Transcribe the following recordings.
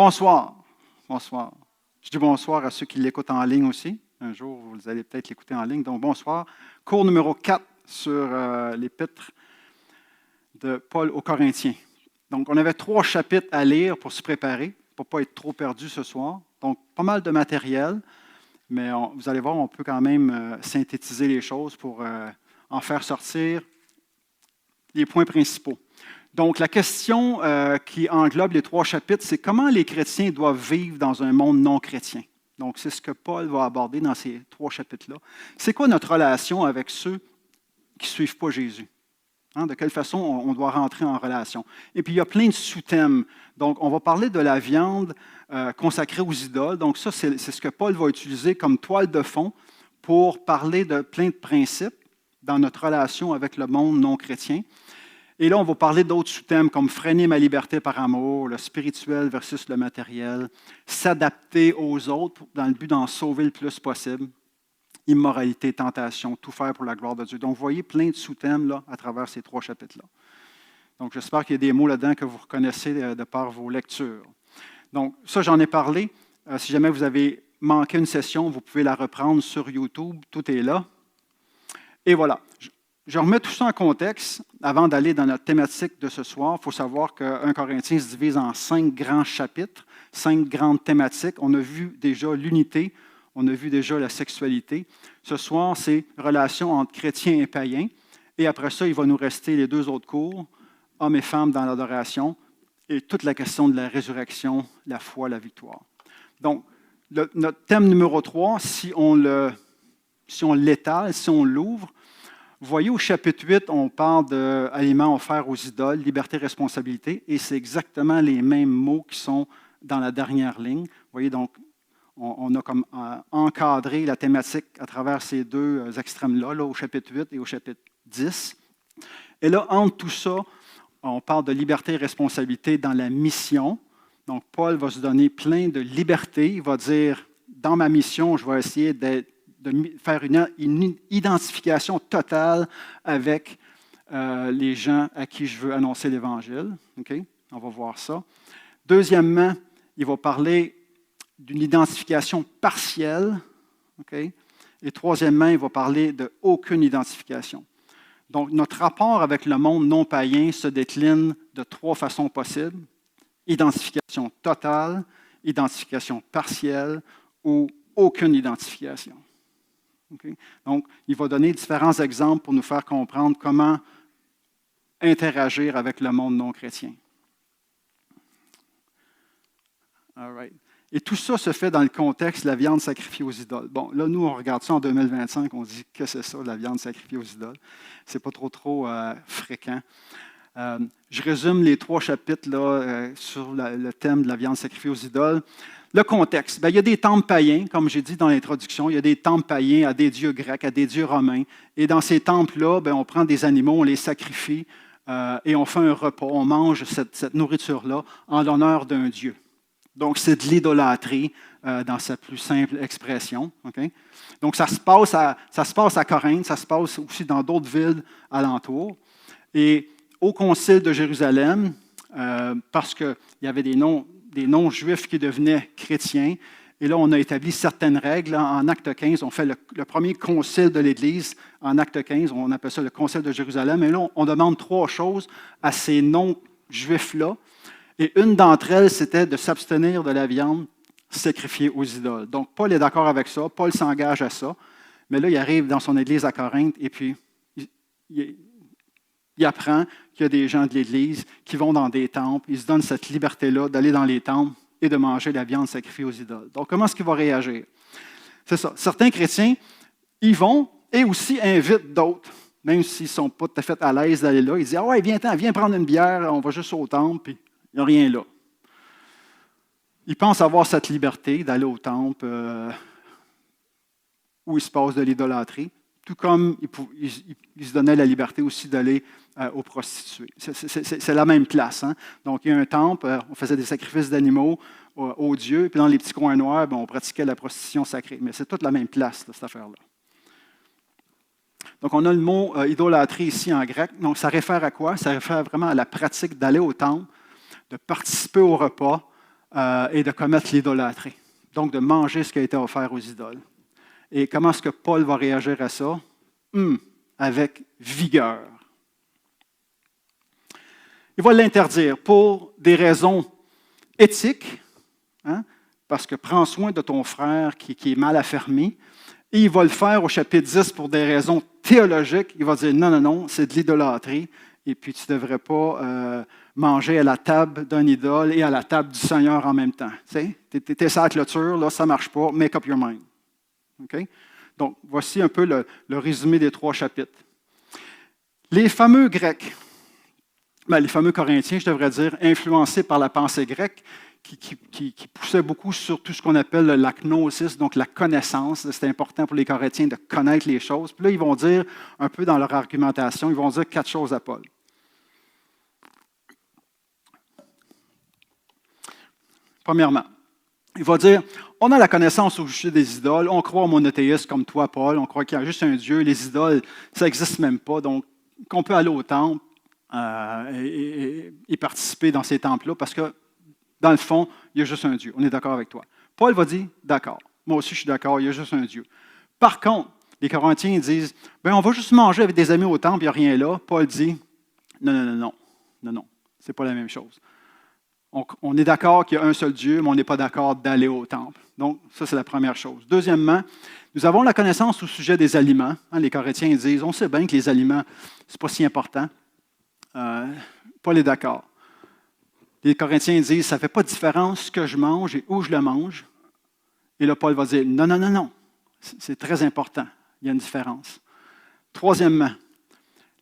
Bonsoir. Bonsoir. Je dis bonsoir à ceux qui l'écoutent en ligne aussi. Un jour, vous allez peut-être l'écouter en ligne. Donc, bonsoir. Cours numéro 4 sur l'Épître de Paul aux Corinthiens. Donc, on avait 3 chapitres à lire pour se préparer, pour ne pas être trop perdu ce soir. Donc, pas mal de matériel, mais vous allez voir, on peut quand même synthétiser les choses pour en faire sortir les points principaux. Donc, la question qui englobe les 3 chapitres, c'est comment les chrétiens doivent vivre dans un monde non chrétien. Donc, c'est ce que Paul va aborder dans ces 3 chapitres-là. C'est quoi notre relation avec ceux qui ne suivent pas Jésus? De quelle façon on doit rentrer en relation? Et puis, il y a plein de sous-thèmes. Donc, on va parler de la viande consacrée aux idoles. Donc, ça, c'est ce que Paul va utiliser comme toile de fond pour parler de plein de principes dans notre relation avec le monde non chrétien. Et là, on va parler d'autres sous-thèmes comme freiner ma liberté par amour, le spirituel versus le matériel, s'adapter aux autres dans le but d'en sauver le plus possible, immoralité, tentation, tout faire pour la gloire de Dieu. Donc, vous voyez plein de sous-thèmes là, à travers ces 3 chapitres-là. Donc, j'espère qu'il y a des mots là-dedans que vous reconnaissez de par vos lectures. Donc, ça, j'en ai parlé. Si jamais vous avez manqué une session, vous pouvez la reprendre sur YouTube. Tout est là. Et voilà. Je remets tout ça en contexte avant d'aller dans notre thématique de ce soir. Il faut savoir que 1 Corinthiens se divise en 5 grands chapitres, 5 grandes thématiques. On a vu déjà l'unité, on a vu déjà la sexualité. Ce soir, c'est relation entre chrétiens et païens. Et après ça, il va nous rester les 2 autres cours, hommes et femmes dans l'adoration, et toute la question de la résurrection, la foi, la victoire. Donc, notre thème numéro 3, si on l'étale, si on l'ouvre, vous voyez, au chapitre 8, on parle d'aliments offerts aux idoles, liberté, responsabilité, et c'est exactement les mêmes mots qui sont dans la dernière ligne. Vous voyez, donc, on a comme encadré la thématique à travers ces 2 extrêmes-là, là, au chapitre 8 et au chapitre 10. Et là, entre tout ça, on parle de liberté et responsabilité dans la mission. Donc, Paul va se donner plein de liberté. Il va dire, dans ma mission, je vais essayer de faire une identification totale avec les gens à qui je veux annoncer l'Évangile. Okay? On va voir ça. Deuxièmement, il va parler d'une identification partielle. Okay? Et troisièmement, il va parler d'aucune identification. Donc, notre rapport avec le monde non païen se décline de 3 façons possibles. Identification totale, identification partielle ou aucune identification. Okay? Donc, il va donner différents exemples pour nous faire comprendre comment interagir avec le monde non chrétien. All right. Et tout ça se fait dans le contexte de la viande sacrifiée aux idoles. Bon, là, nous, on regarde ça en 2025, on dit que c'est ça, la viande sacrifiée aux idoles. C'est pas trop fréquent. Je résume les 3 chapitres là, sur le thème de la viande sacrifiée aux idoles. Le contexte, il y a des temples païens, comme j'ai dit dans l'introduction, il y a des temples païens à des dieux grecs, à des dieux romains. Et dans ces temples-là, on prend des animaux, on les sacrifie et on fait un repas. On mange cette nourriture-là en l'honneur d'un dieu. Donc, c'est de l'idolâtrie dans sa plus simple expression. Okay? Donc, ça se passe à Corinthe, ça se passe aussi dans d'autres villes alentours. Et au Concile de Jérusalem, parce qu'il y avait des non-juifs qui devenaient chrétiens. Et là, on a établi certaines règles. En Acte 15, on fait le premier concile de l'Église. En Acte 15, on appelle ça le Concile de Jérusalem. Et là, on demande 3 choses à ces non-juifs-là. Et une d'entre elles, c'était de s'abstenir de la viande sacrifiée aux idoles. Donc, Paul est d'accord avec ça. Paul s'engage à ça. Mais là, il arrive dans son Église à Corinthe et puis il apprend qu'il y a des gens de l'Église qui vont dans des temples. Ils se donnent cette liberté-là d'aller dans les temples et de manger la viande sacrifiée aux idoles. Donc, comment est-ce qu'il va réagir? C'est ça. Certains chrétiens, ils vont et aussi invitent d'autres, même s'ils ne sont pas tout à fait à l'aise d'aller là. Ils disent « Ah ouais, viens prendre une bière, on va juste au temple, puis il n'y a rien là. » Ils pensent avoir cette liberté d'aller au temple où il se passe de l'idolâtrie, tout comme ils se donnaient la liberté aussi d'aller aux prostituées. C'est la même place. Hein? Donc, il y a un temple, on faisait des sacrifices d'animaux aux dieux, puis dans les petits coins noirs, on pratiquait la prostitution sacrée. Mais c'est toute la même place, cette affaire-là. Donc, on a le mot idolâtrie ici en grec. Donc, ça réfère à quoi? Ça réfère vraiment à la pratique d'aller au temple, de participer au repas, et de commettre l'idolâtrie. Donc, de manger ce qui a été offert aux idoles. Et comment est-ce que Paul va réagir à ça? Avec vigueur. Il va l'interdire pour des raisons éthiques, hein, parce que prends soin de ton frère qui est mal affermi. Et il va le faire au chapitre 10 pour des raisons théologiques. Il va dire non, non, non, c'est de l'idolâtrie. Et puis tu ne devrais pas manger à la table d'un idole et à la table du Seigneur en même temps. Tu es sur la clôture, là, ça ne marche pas. Make up your mind. Okay? Donc, voici un peu le résumé des 3 chapitres. Les fameux Grecs, les fameux Corinthiens, je devrais dire, influencés par la pensée grecque, qui poussait beaucoup sur tout ce qu'on appelle la gnosis, donc la connaissance. C'est important pour les Corinthiens de connaître les choses. Puis là, ils vont dire, un peu dans leur argumentation, ils vont dire 4 choses à Paul. Premièrement, il va dire, on a la connaissance au sujet des idoles, on croit au monothéisme comme toi, Paul, on croit qu'il y a juste un Dieu, les idoles, ça n'existe même pas, donc qu'on peut aller au temple et participer dans ces temples-là, parce que, dans le fond, il y a juste un Dieu. On est d'accord avec toi. Paul va dire, d'accord, moi aussi je suis d'accord, il y a juste un Dieu. Par contre, les Corinthiens disent, on va juste manger avec des amis au temple, il n'y a rien là. Paul dit, non, c'est pas la même chose. On est d'accord qu'il y a un seul Dieu, mais on n'est pas d'accord d'aller au temple. Donc, ça, c'est la première chose. Deuxièmement, nous avons la connaissance au sujet des aliments. Les Corinthiens disent, on sait bien que les aliments, ce n'est pas si important. Paul est d'accord. Les Corinthiens disent, ça ne fait pas de différence ce que je mange et où je le mange. Et là, Paul va dire, non, c'est très important. Il y a une différence. Troisièmement,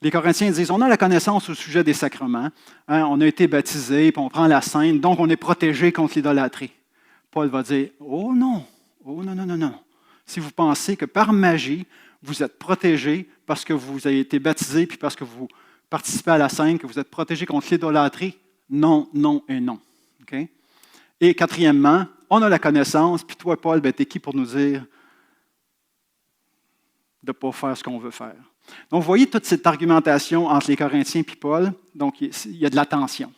les Corinthiens disent, on a la connaissance au sujet des sacrements. On a été baptisés, puis on prend la Sainte, donc on est protégé contre l'idolâtrie. Paul va dire, oh non. Si vous pensez que par magie, vous êtes protégé parce que vous avez été baptisé, puis parce que vous participez à la Sainte, que vous êtes protégé contre l'idolâtrie, non et non. Okay? Et quatrièmement, on a la connaissance, puis toi, Paul, t'es qui pour nous dire de ne pas faire ce qu'on veut faire? Donc, vous voyez toute cette argumentation entre les Corinthiens et Paul. Donc, il y a de la tension.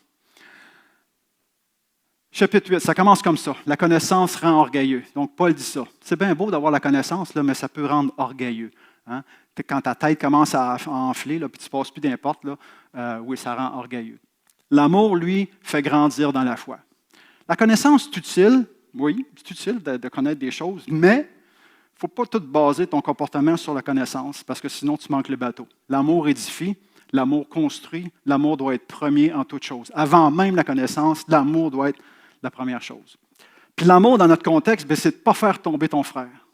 Chapitre 8, ça commence comme ça. La connaissance rend orgueilleux. Donc, Paul dit ça. C'est bien beau d'avoir la connaissance, là, mais ça peut rendre orgueilleux. Hein? Quand ta tête commence à enfler, là, puis tu ne passes plus d'importe, oui, ça rend orgueilleux. L'amour, lui, fait grandir dans la foi. La connaissance, c'est utile. Oui, c'est utile de connaître des choses, mais il ne faut pas tout baser ton comportement sur la connaissance, parce que sinon, tu manques le bateau. L'amour édifie, l'amour construit, l'amour doit être premier en toute chose. Avant même la connaissance, l'amour doit être la première chose. Puis l'amour, dans notre contexte, c'est de ne pas faire tomber ton frère.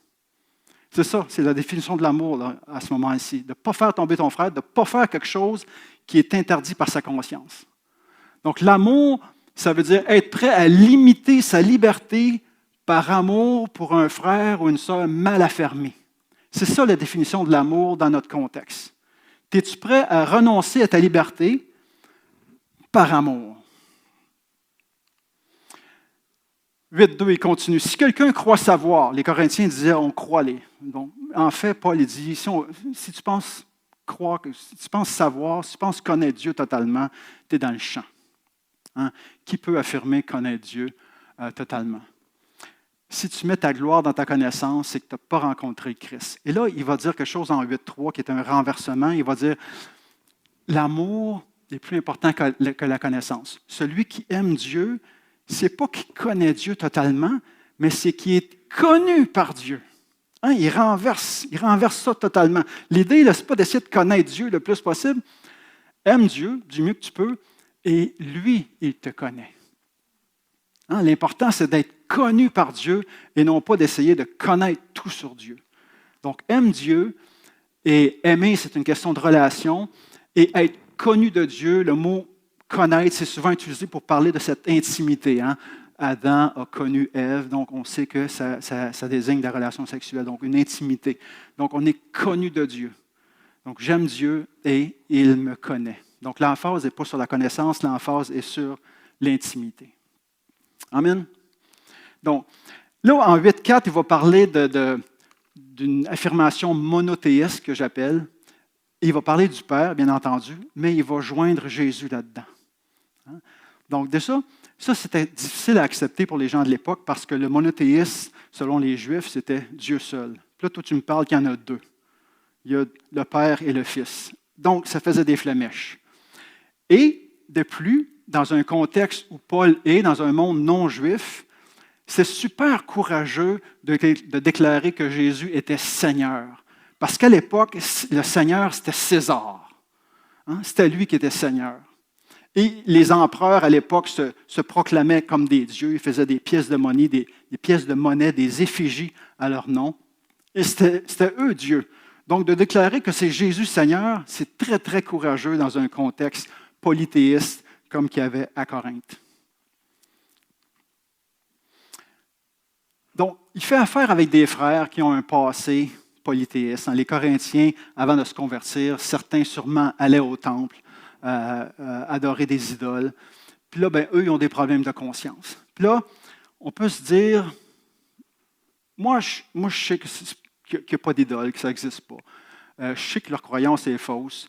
C'est ça, c'est la définition de l'amour là, à ce moment-ci. De ne pas faire tomber ton frère, de ne pas faire quelque chose qui est interdit par sa conscience. Donc l'amour, ça veut dire être prêt à limiter sa liberté par amour pour un frère ou une sœur mal affermie. C'est ça la définition de l'amour dans notre contexte. Es-tu prêt à renoncer à ta liberté par amour? 8.2, il continue. Si quelqu'un croit savoir, les Corinthiens disaient, on croit les. Donc, en fait, Paul il dit, si tu penses croire, si tu penses savoir, si tu penses connaître Dieu totalement, tu es dans le champ. Hein? Qui peut affirmer connaître Dieu totalement? Si tu mets ta gloire dans ta connaissance, c'est que tu n'as pas rencontré le Christ. Et là, il va dire quelque chose en 8.3 qui est un renversement. Il va dire, l'amour est plus important que la connaissance. Celui qui aime Dieu, ce n'est pas qu'il connaît Dieu totalement, mais c'est qu'il est connu par Dieu. Hein, il renverse ça totalement. L'idée, ce n'est pas d'essayer de connaître Dieu le plus possible. Aime Dieu du mieux que tu peux, et lui, il te connaît. Hein, l'important, c'est d'être connu par Dieu et non pas d'essayer de connaître tout sur Dieu. Donc, aime Dieu, et aimer, c'est une question de relation, et être connu de Dieu, le mot connaître, c'est souvent utilisé pour parler de cette intimité. Hein? Adam a connu Ève, donc on sait que ça désigne la relation sexuelle, donc une intimité. Donc, on est connu de Dieu. Donc, j'aime Dieu et il me connaît. Donc, l'emphase n'est pas sur la connaissance, l'emphase est sur l'intimité. Amen. Donc, là, en 8.4, il va parler d'une affirmation monothéiste que j'appelle. Il va parler du Père, bien entendu, mais il va joindre Jésus là-dedans. Donc, déjà, Ça, c'était difficile à accepter pour les gens de l'époque parce que le monothéisme, selon les Juifs, c'était Dieu seul. Puis là, toi, tu me parles qu'il y en a deux. Il y a le Père et le Fils. Donc, ça faisait des flamèches. Et de plus, dans un contexte où Paul est dans un monde non juif, c'est super courageux de déclarer que Jésus était Seigneur. Parce qu'à l'époque, le Seigneur, c'était César. Hein? C'était lui qui était Seigneur. Et les empereurs, à l'époque, se proclamaient comme des dieux. Ils faisaient des pièces de monnaie, des pièces de monnaie, des effigies à leur nom. Et c'était eux, Dieu. Donc, de déclarer que c'est Jésus Seigneur, c'est très, très courageux dans un contexte polythéiste comme qu'il y avait à Corinthe. Donc, il fait affaire avec des frères qui ont un passé polythéiste. Les Corinthiens, avant de se convertir, certains sûrement allaient au temple, adorer des idoles. Puis là, eux, ils ont des problèmes de conscience. Puis là, on peut se dire, moi, je sais qu'il n'y a pas d'idole, que ça n'existe pas. Je sais que leur croyance est fausse,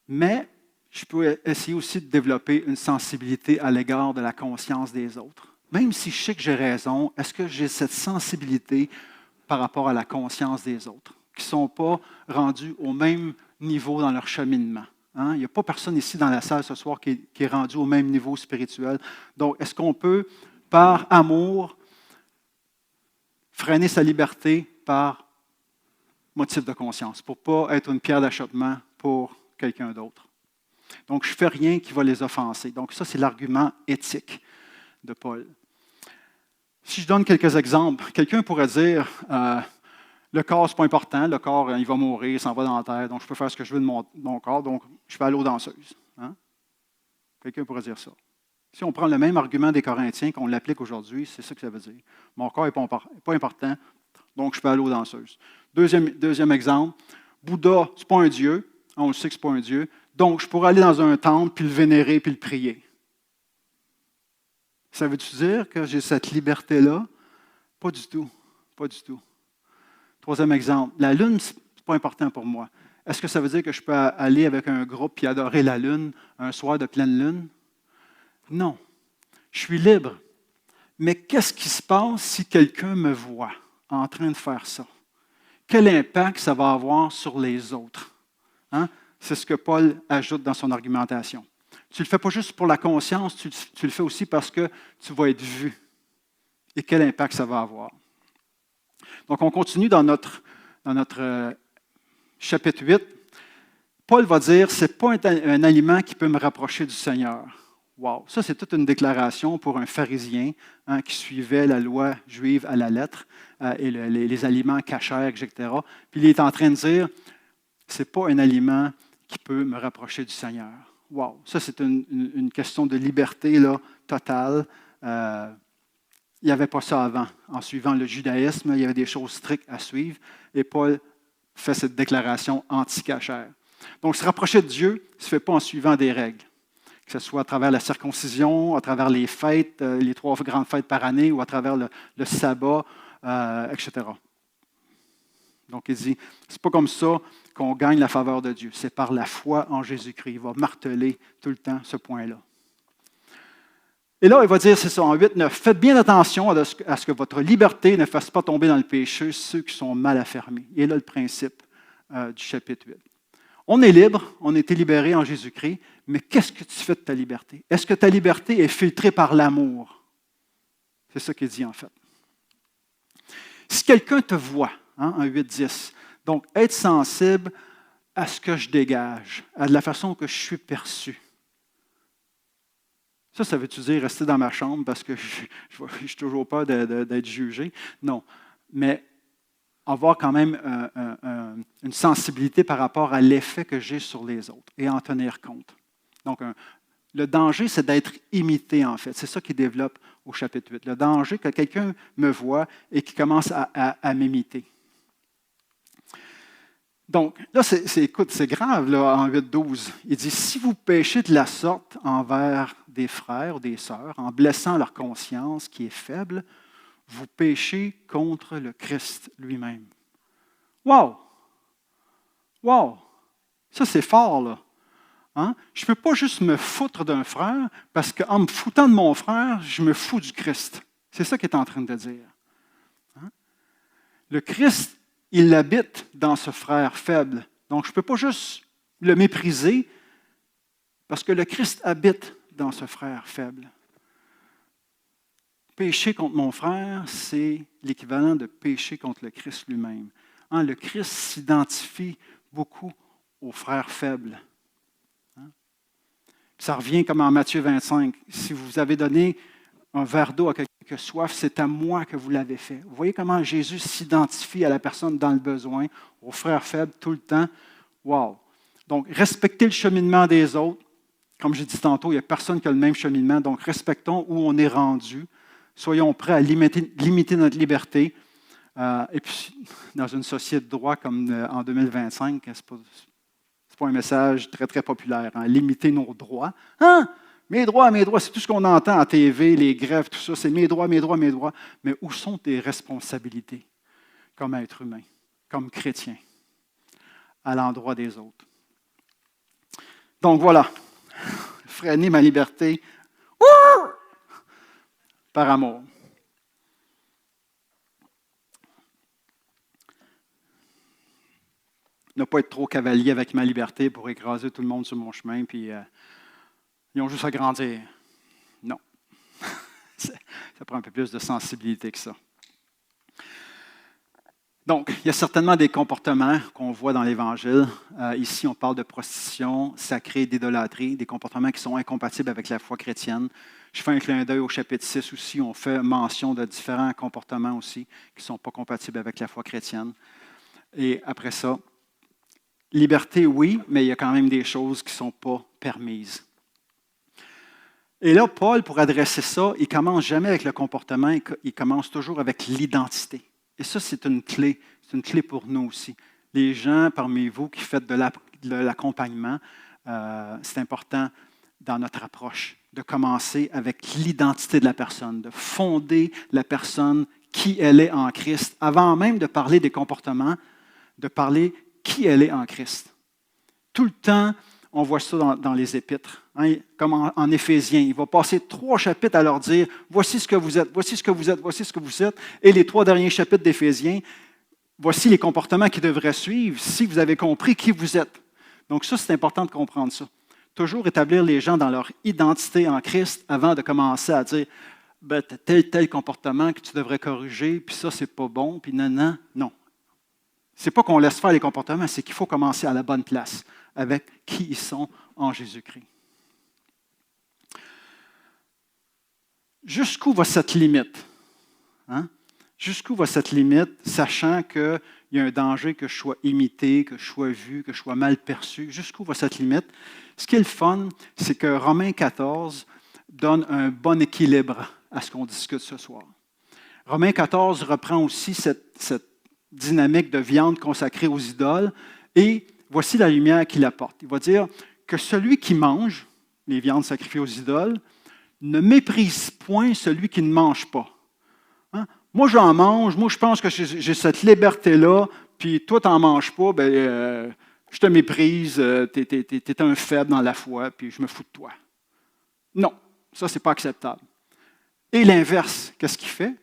mais je peux essayer aussi de développer une sensibilité à l'égard de la conscience des autres. Même si je sais que j'ai raison, est-ce que j'ai cette sensibilité par rapport à la conscience des autres, qui ne sont pas rendus au même niveau dans leur cheminement? Hein? Il n'y a pas personne ici dans la salle ce soir qui est rendu au même niveau spirituel. Donc, est-ce qu'on peut, par amour, freiner sa liberté par motif de conscience, pour ne pas être une pierre d'achoppement pour quelqu'un d'autre? Donc, je ne fais rien qui va les offenser. Donc, ça, c'est l'argument éthique de Paul. Si je donne quelques exemples, quelqu'un pourrait dire le corps, ce n'est pas important, le corps, il va mourir, il s'en va dans la terre, donc je peux faire ce que je veux de mon corps, donc je vais aller aux danseuses. Hein? Quelqu'un pourrait dire ça. Si on prend le même argument des Corinthiens, qu'on l'applique aujourd'hui, c'est ça que ça veut dire. Mon corps n'est pas important, donc je peux aller aux danseuses. Deuxième exemple, Bouddha, ce n'est pas un dieu, on le sait que ce n'est pas un dieu, donc je pourrais aller dans un temple, puis le vénérer, puis le prier. Ça veut-tu dire que j'ai cette liberté-là? Pas du tout. Pas du tout. Troisième exemple, la lune, ce n'est pas important pour moi. Est-ce que ça veut dire que je peux aller avec un groupe et adorer la lune un soir de pleine lune? Non. Je suis libre. Mais qu'est-ce qui se passe si quelqu'un me voit en train de faire ça? Quel impact ça va avoir sur les autres? Hein? C'est ce que Paul ajoute dans son argumentation. Tu ne le fais pas juste pour la conscience, tu le fais aussi parce que tu vas être vu. Et quel impact ça va avoir? Donc, on continue dans notre chapitre 8. Paul va dire, ce n'est pas un aliment qui peut me rapprocher du Seigneur. Wow! Ça, c'est toute une déclaration pour un pharisien qui suivait la loi juive à la lettre et les aliments cachers, etc. Puis il est en train de dire, ce n'est pas un aliment qui peut me rapprocher du Seigneur. Wow! Ça, c'est une question de liberté là, totale. Il n'y avait pas ça avant. En suivant le judaïsme, il y avait des choses strictes à suivre. Et Paul fait cette déclaration anti-cachère. Donc, se rapprocher de Dieu ne se fait pas en suivant des règles. Que ce soit à travers la circoncision, à travers les fêtes, les 3 grandes fêtes par année, ou à travers le sabbat, etc. Donc, il dit, ce n'est pas comme ça qu'on gagne la faveur de Dieu. C'est par la foi en Jésus-Christ. Il va marteler tout le temps ce point-là. Et là, il va dire, c'est ça, en 8-9, faites bien attention à ce que votre liberté ne fasse pas tomber dans le péché ceux qui sont mal affermis. Et là, le principe du chapitre 8. On est libre, on a été libéré en Jésus-Christ, mais qu'est-ce que tu fais de ta liberté? Est-ce que ta liberté est filtrée par l'amour? C'est ça qu'il dit en fait. Si quelqu'un te voit, en 8-10, donc être sensible à ce que je dégage, à la façon que je suis perçu. Ça veut-tu dire rester dans ma chambre parce que je suis toujours peur d'être jugé? Non. Mais avoir quand même une sensibilité par rapport à l'effet que j'ai sur les autres et en tenir compte. Donc, le danger, c'est d'être imité, en fait. C'est ça qu'il développe au chapitre 8. Le danger que quelqu'un me voit et qui commence à m'imiter. Donc, là, c'est grave, là, en 8-12. Il dit, si vous péchez de la sorte envers des frères ou des sœurs, en blessant leur conscience qui est faible, vous péchez contre le Christ lui-même. Wow! Wow! Ça, c'est fort, là. Hein? Je ne peux pas juste me foutre d'un frère, parce qu'en me foutant de mon frère, je me fous du Christ. C'est ça qu'il est en train de dire. Hein? Le Christ, il habite dans ce frère faible. Donc, je ne peux pas juste le mépriser, parce que le Christ habite dans ce frère faible. Pécher contre mon frère, c'est l'équivalent de pécher contre le Christ lui-même. Hein? Le Christ s'identifie beaucoup aux frères faibles. Ça revient comme en Matthieu 25. Si vous avez donné un verre d'eau à quelqu'un qui a soif, c'est à moi que vous l'avez fait. Vous voyez comment Jésus s'identifie à la personne dans le besoin, aux frères faibles tout le temps. Wow! Donc, respecter le cheminement des autres. Comme j'ai dit tantôt, il n'y a personne qui a le même cheminement. Donc, respectons où on est rendu. Soyons prêts à limiter notre liberté. Et puis, dans une société de droit comme en 2025, ce n'est pas un message très, très populaire. Hein? Limiter nos droits. Hein? Mes droits, c'est tout ce qu'on entend à TV, les grèves, tout ça. C'est mes droits, mes droits, mes droits. Mais où sont tes responsabilités comme être humain, comme chrétien, à l'endroit des autres? Donc voilà, freiner ma liberté par amour. Ne pas être trop cavalier avec ma liberté pour écraser tout le monde sur mon chemin, puis ils ont juste à grandir. Non. Ça prend un peu plus de sensibilité que ça. Donc, il y a certainement des comportements qu'on voit dans l'Évangile. Ici, on parle de prostitution sacrée, d'idolâtrie, des comportements qui sont incompatibles avec la foi chrétienne. Je fais un clin d'œil au chapitre 6 aussi. On fait mention de différents comportements aussi qui ne sont pas compatibles avec la foi chrétienne. Et après ça, liberté, oui, mais il y a quand même des choses qui ne sont pas permises. Et là, Paul, pour adresser ça, il ne commence jamais avec le comportement, il commence toujours avec l'identité. Et ça, c'est une clé pour nous aussi. Les gens parmi vous qui faites de l'accompagnement, c'est important dans notre approche de commencer avec l'identité de la personne, de fonder la personne qui elle est en Christ, avant même de parler des comportements, de parler qui elle est en Christ. Tout le temps, on voit ça dans les Épîtres, hein, comme en Éphésiens. Il va passer 3 chapitres à leur dire « Voici ce que vous êtes, voici ce que vous êtes, voici ce que vous êtes. » Et les 3 derniers chapitres d'Éphésiens, voici les comportements qui devraient suivre si vous avez compris qui vous êtes. Donc ça, c'est important de comprendre ça. Toujours établir les gens dans leur identité en Christ avant de commencer à dire ben, « tel comportement que tu devrais corriger, puis ça, c'est pas bon, puis non. » Ce n'est pas qu'on laisse faire les comportements, c'est qu'il faut commencer à la bonne place avec qui ils sont en Jésus-Christ. Jusqu'où va cette limite? Hein? Jusqu'où va cette limite, sachant qu'il y a un danger que je sois imité, que je sois vu, que je sois mal perçu? Jusqu'où va cette limite? Ce qui est le fun, c'est que Romains 14 donne un bon équilibre à ce qu'on discute ce soir. Romains 14 reprend aussi cette dynamique de viande consacrée aux idoles et voici la lumière qu'il apporte. Il va dire que celui qui mange les viandes sacrifiées aux idoles ne méprise point celui qui ne mange pas. Hein? Moi, j'en mange, moi, je pense que j'ai cette liberté-là, puis toi, tu n'en manges pas, je te méprise, tu es un faible dans la foi, puis je me fous de toi. Non, ça, ce n'est pas acceptable. Et l'inverse, qu'est-ce qu'il fait?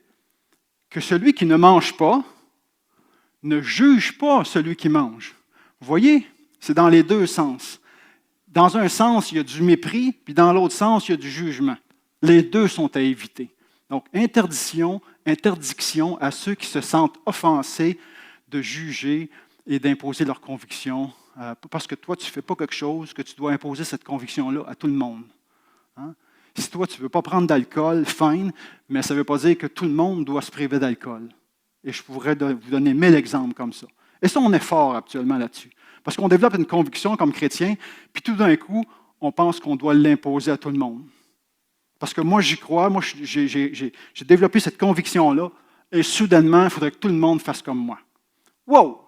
Que celui qui ne mange pas ne juge pas celui qui mange. Vous voyez, c'est dans les deux sens. Dans un sens, il y a du mépris, puis dans l'autre sens, il y a du jugement. Les deux sont à éviter. Donc, interdiction à ceux qui se sentent offensés de juger et d'imposer leurs convictions. Parce que toi, tu ne fais pas quelque chose, que tu dois imposer cette conviction-là à tout le monde. Hein? Si toi, tu ne veux pas prendre d'alcool, fine, mais ça ne veut pas dire que tout le monde doit se priver d'alcool. Et je pourrais vous donner 1000 exemples comme ça. Et ça, on est fort actuellement là-dessus. Parce qu'on développe une conviction comme chrétien, puis tout d'un coup, on pense qu'on doit l'imposer à tout le monde. Parce que moi, j'y crois, moi, j'ai développé cette conviction-là, et soudainement, il faudrait que tout le monde fasse comme moi. Wow!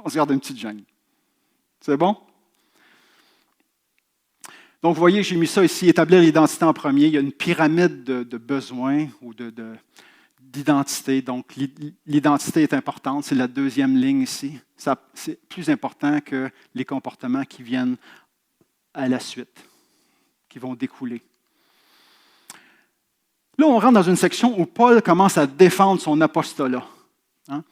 On se garde une petite gêne. C'est bon? Donc, vous voyez, j'ai mis ça ici, établir l'identité en premier. Il y a une pyramide de besoins ou d'identité. Donc, l'identité est importante, c'est la deuxième ligne ici. C'est plus important que les comportements qui viennent à la suite, qui vont découler. Là, on rentre dans une section où Paul commence à défendre son apostolat. Hein?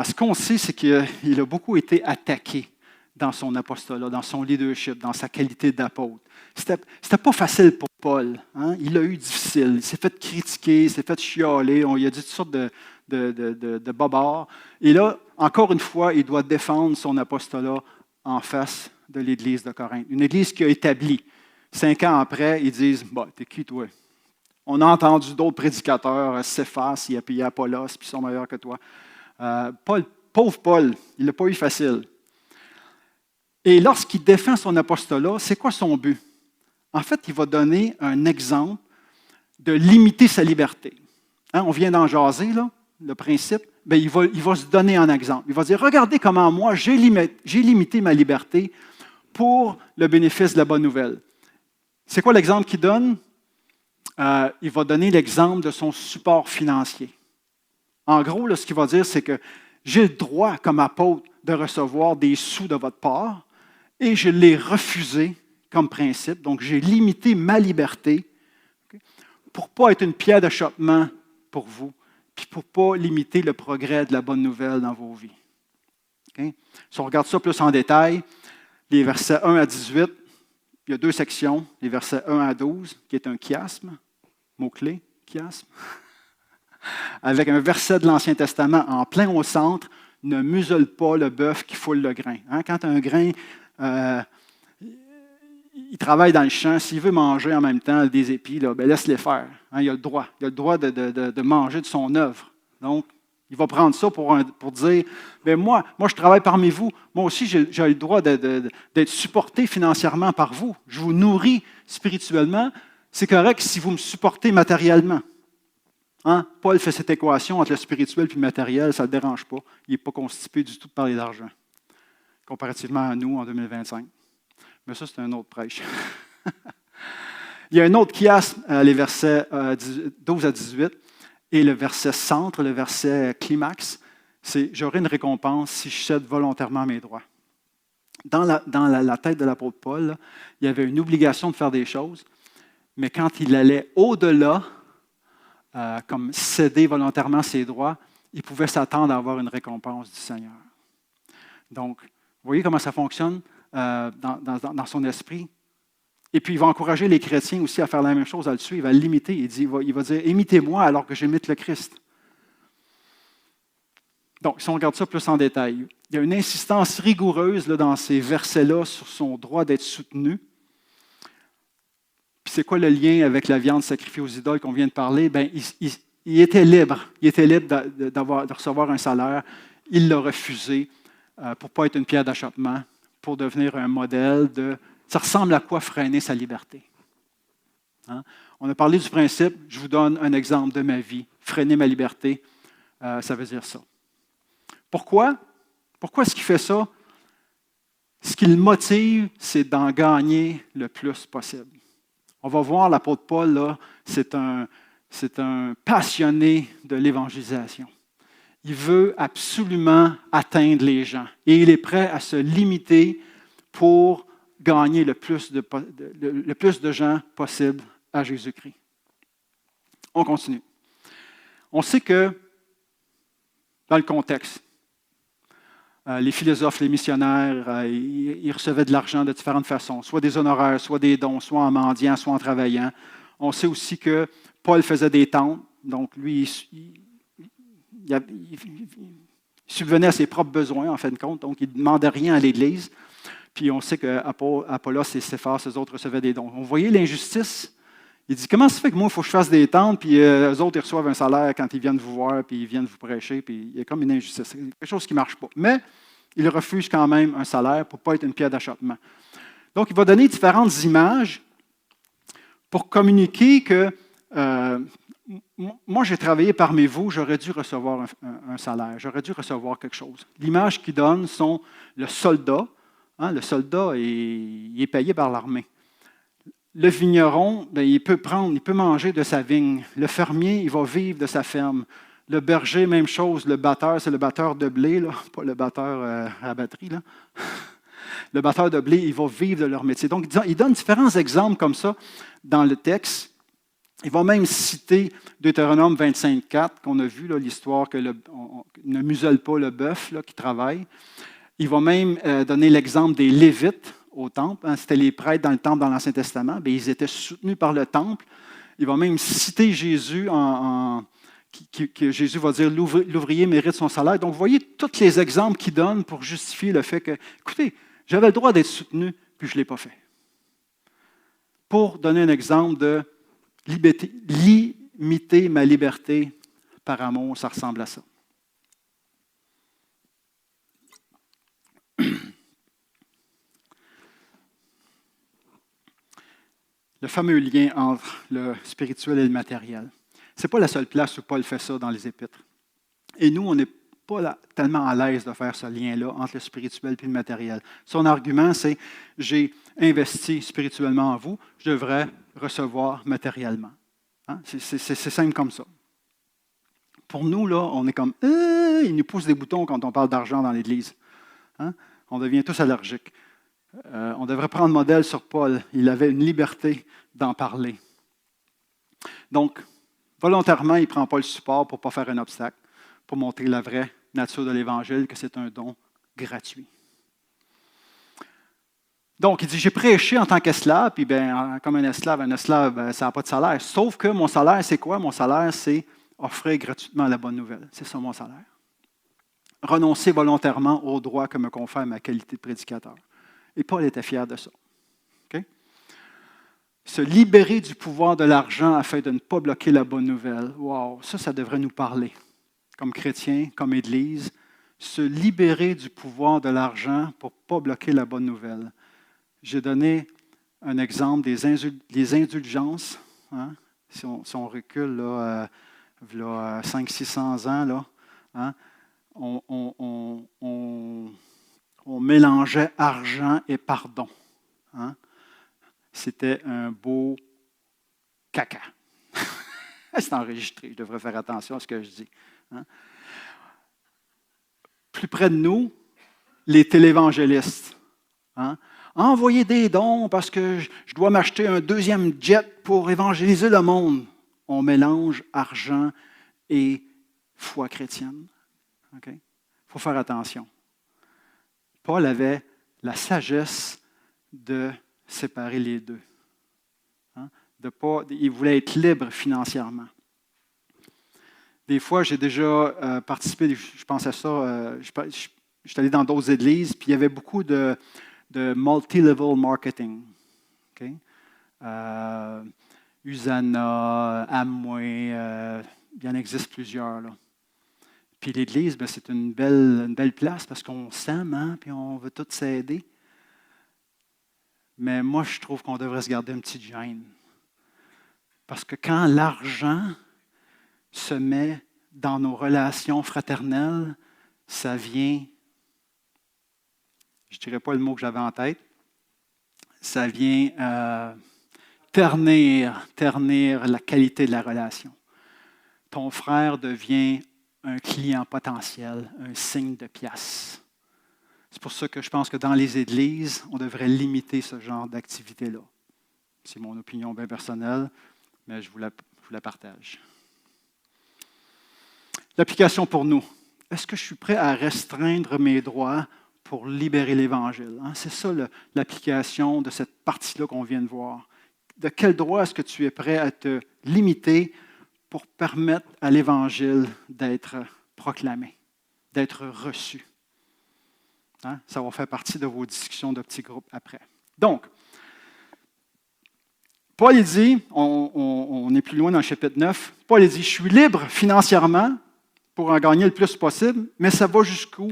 Ce qu'on sait, c'est qu'il a beaucoup été attaqué dans son apostolat, dans son leadership, dans sa qualité d'apôtre. C'était pas facile pour Paul. Hein? Il a eu difficile. Il s'est fait critiquer, il s'est fait chialer. Il a dit toutes sortes de bobards. Et là, encore une fois, il doit défendre son apostolat en face de l'Église de Corinthe. Une Église qui a établi. 5 ans après, ils disent « T'es qui, toi? » On a entendu d'autres prédicateurs, Céphas, puis Apollos, puis ils sont meilleurs que toi. Pauvre Paul, il ne l'a pas eu facile. Et lorsqu'il défend son apostolat, c'est quoi son but? En fait, il va donner un exemple de limiter sa liberté. Hein, on vient d'en jaser, là, le principe. Bien, il va se donner un exemple. Il va dire, regardez comment moi, j'ai limité ma liberté pour le bénéfice de la bonne nouvelle. C'est quoi l'exemple qu'il donne? Il va donner l'exemple de son support financier. En gros, là, ce qu'il va dire, c'est que j'ai le droit, comme apôtre, de recevoir des sous de votre part et je l'ai refusé comme principe. Donc, j'ai limité ma liberté pour ne pas être une pierre d'achoppement pour vous, puis pour ne pas limiter le progrès de la bonne nouvelle dans vos vies. Okay? Si on regarde ça plus en détail, les versets 1 à 18, il y a 2 sections, les versets 1 à 12, qui est un chiasme, mot-clé, chiasme, avec un verset de l'Ancien Testament en plein au centre, ne muselle pas le bœuf qui foule le grain. Hein? Quand un grain, il travaille dans le champ, s'il veut manger en même temps des épis, là, ben laisse-les faire. Hein? Il a le droit. Il a le droit de manger de son œuvre. Donc, il va prendre ça pour dire, ben moi, je travaille parmi vous. Moi aussi, j'ai le droit d'être supporté financièrement par vous. Je vous nourris spirituellement. C'est correct si vous me supportez matériellement. Hein? Paul fait cette équation entre le spirituel et le matériel, ça ne le dérange pas. Il n'est pas constipé du tout de parler d'argent, comparativement à nous en 2025. Mais ça, c'est un autre prêche. Il y a un autre chiasme, les versets 12 à 18, et le verset centre, le verset climax, c'est « J'aurai une récompense si je cède volontairement mes droits ». Dans la tête de l'apôtre Paul, là, il y avait une obligation de faire des choses, mais quand il allait au-delà, comme céder volontairement ses droits, il pouvait s'attendre à avoir une récompense du Seigneur. Donc, vous voyez comment ça fonctionne dans son esprit? Et puis, il va encourager les chrétiens aussi à faire la même chose, à le suivre, à le limiter. Il va dire, imitez-moi alors que j'imite le Christ. Donc, si on regarde ça plus en détail, il y a une insistance rigoureuse là, dans ces versets-là sur son droit d'être soutenu. Puis c'est quoi le lien avec la viande sacrifiée aux idoles qu'on vient de parler? Bien, il était libre. Il était libre de recevoir un salaire. Il l'a refusé pour ne pas être une pierre d'achoppement, pour devenir un modèle de... Ça ressemble à quoi freiner sa liberté? Hein? On a parlé du principe, je vous donne un exemple de ma vie. Freiner ma liberté, ça veut dire ça. Pourquoi? Pourquoi est-ce qu'il fait ça? Ce qui le motive, c'est d'en gagner le plus possible. On va voir l'apôtre Paul, là, c'est un passionné de l'évangélisation. Il veut absolument atteindre les gens et il est prêt à se limiter pour gagner le plus de gens possible à Jésus-Christ. On continue. On sait que, dans le contexte, les philosophes, les missionnaires, ils recevaient de l'argent de différentes façons, soit des honoraires, soit des dons, soit en mendiant, soit en travaillant. On sait aussi que Paul faisait des tentes, donc lui, il subvenait à ses propres besoins, en fin de compte, donc il ne demandait rien à l'Église. Puis on sait qu'Apollos et Céphas, eux autres, recevaient des dons. Vous voyez l'injustice? Il dit, comment ça fait que moi, il faut que je fasse des tentes, puis eux autres, ils reçoivent un salaire quand ils viennent vous voir, puis ils viennent vous prêcher, puis il y a comme une injustice. C'est quelque chose qui ne marche pas. Mais il refuse quand même un salaire pour ne pas être une pierre d'achoppement. Donc, il va donner différentes images pour communiquer que moi, j'ai travaillé parmi vous, j'aurais dû recevoir un salaire, j'aurais dû recevoir quelque chose. L'image qu'il donne sont le soldat. Hein, le soldat il est payé par l'armée. le vigneron, bien, il peut manger de sa vigne. Le fermier, il va vivre de sa ferme. Le berger, même chose. Le batteur, c'est le batteur de blé, là, pas le batteur à batterie. Là. Le batteur de blé, il va vivre de leur métier. Donc, il donne différents exemples comme ça dans le texte. Il va même citer Deutéronome 25,4, qu'on a vu, là, l'histoire que ne muselle pas le bœuf là, qui travaille. Il va même donner l'exemple des Lévites au temple. Hein, c'était les prêtres dans le temple dans l'Ancien Testament. Bien, ils étaient soutenus par le temple. Il va même citer Jésus que Jésus va dire l'ouvrier mérite son salaire. Donc, vous voyez tous les exemples qu'il donne pour justifier le fait que, écoutez, j'avais le droit d'être soutenu, puis je ne l'ai pas fait. Pour donner un exemple de limiter ma liberté par amour, ça ressemble à ça. Le fameux lien entre le spirituel et le matériel. Ce n'est pas la seule place où Paul fait ça dans les Épîtres. Et nous, on n'est pas tellement à l'aise de faire ce lien-là entre le spirituel et le matériel. Son argument, c'est « j'ai investi spirituellement en vous, je devrais recevoir matériellement. Hein? » C'est simple comme ça. Pour nous, là, on est comme « il nous pousse des boutons quand on parle d'argent dans l'Église. Hein? » On devient tous allergiques. On devrait prendre modèle sur Paul. Il avait une liberté d'en parler. Donc, volontairement, il ne prend pas le support pour ne pas faire un obstacle, pour montrer la vraie nature de l'Évangile, que c'est un don gratuit. Donc, il dit, j'ai prêché en tant qu'esclave, puis bien, comme un esclave, ça n'a pas de salaire. Sauf que mon salaire, c'est quoi? Mon salaire, c'est offrir gratuitement la bonne nouvelle. C'est ça mon salaire. Renoncer volontairement au droit que me confère ma qualité de prédicateur. Et Paul était fier de ça. Okay? Se libérer du pouvoir de l'argent afin de ne pas bloquer la bonne nouvelle. Wow, ça devrait nous parler. Comme chrétiens, comme Église, se libérer du pouvoir de l'argent pour ne pas bloquer la bonne nouvelle. J'ai donné un exemple des indulgences. Hein? Si on recule là, 500-600 ans, là, hein? On mélangeait argent et pardon. Hein? C'était un beau caca. C'est enregistré, je devrais faire attention à ce que je dis. Hein? Plus près de nous, les télévangélistes. Hein? Envoyer des dons parce que je dois m'acheter un deuxième jet pour évangéliser le monde. On mélange argent et foi chrétienne. Okay? Il faut faire attention. Paul avait la sagesse de séparer les deux. Hein? Il voulait être libre financièrement. Des fois, j'ai déjà participé, je pensais à ça, je suis allé dans d'autres églises, puis il y avait beaucoup de multi-level marketing. Okay? Usana, Amway, il y en existe plusieurs. Là. Puis l'Église, bien, c'est une belle place parce qu'on s'aime, hein, puis on veut tous s'aider. Mais moi, je trouve qu'on devrait se garder une petite gêne. Parce que quand l'argent se met dans nos relations fraternelles, ça vient, je ne dirais pas le mot que j'avais en tête, ça vient ternir la qualité de la relation. Ton frère devient un client potentiel, un signe de pièce. C'est pour ça que je pense que dans les églises, on devrait limiter ce genre d'activité-là. C'est mon opinion bien personnelle, mais je vous la partage. L'application pour nous. Est-ce que je suis prêt à restreindre mes droits pour libérer l'Évangile? Hein? C'est ça l'application de cette partie-là qu'on vient de voir. De quel droit est-ce que tu es prêt à te limiter pour permettre à l'Évangile d'être proclamé, d'être reçu? Hein? Ça va faire partie de vos discussions de petits groupes après. Donc, Paul dit, on est plus loin dans le chapitre 9, Paul dit, je suis libre financièrement pour en gagner le plus possible, mais ça va jusqu'où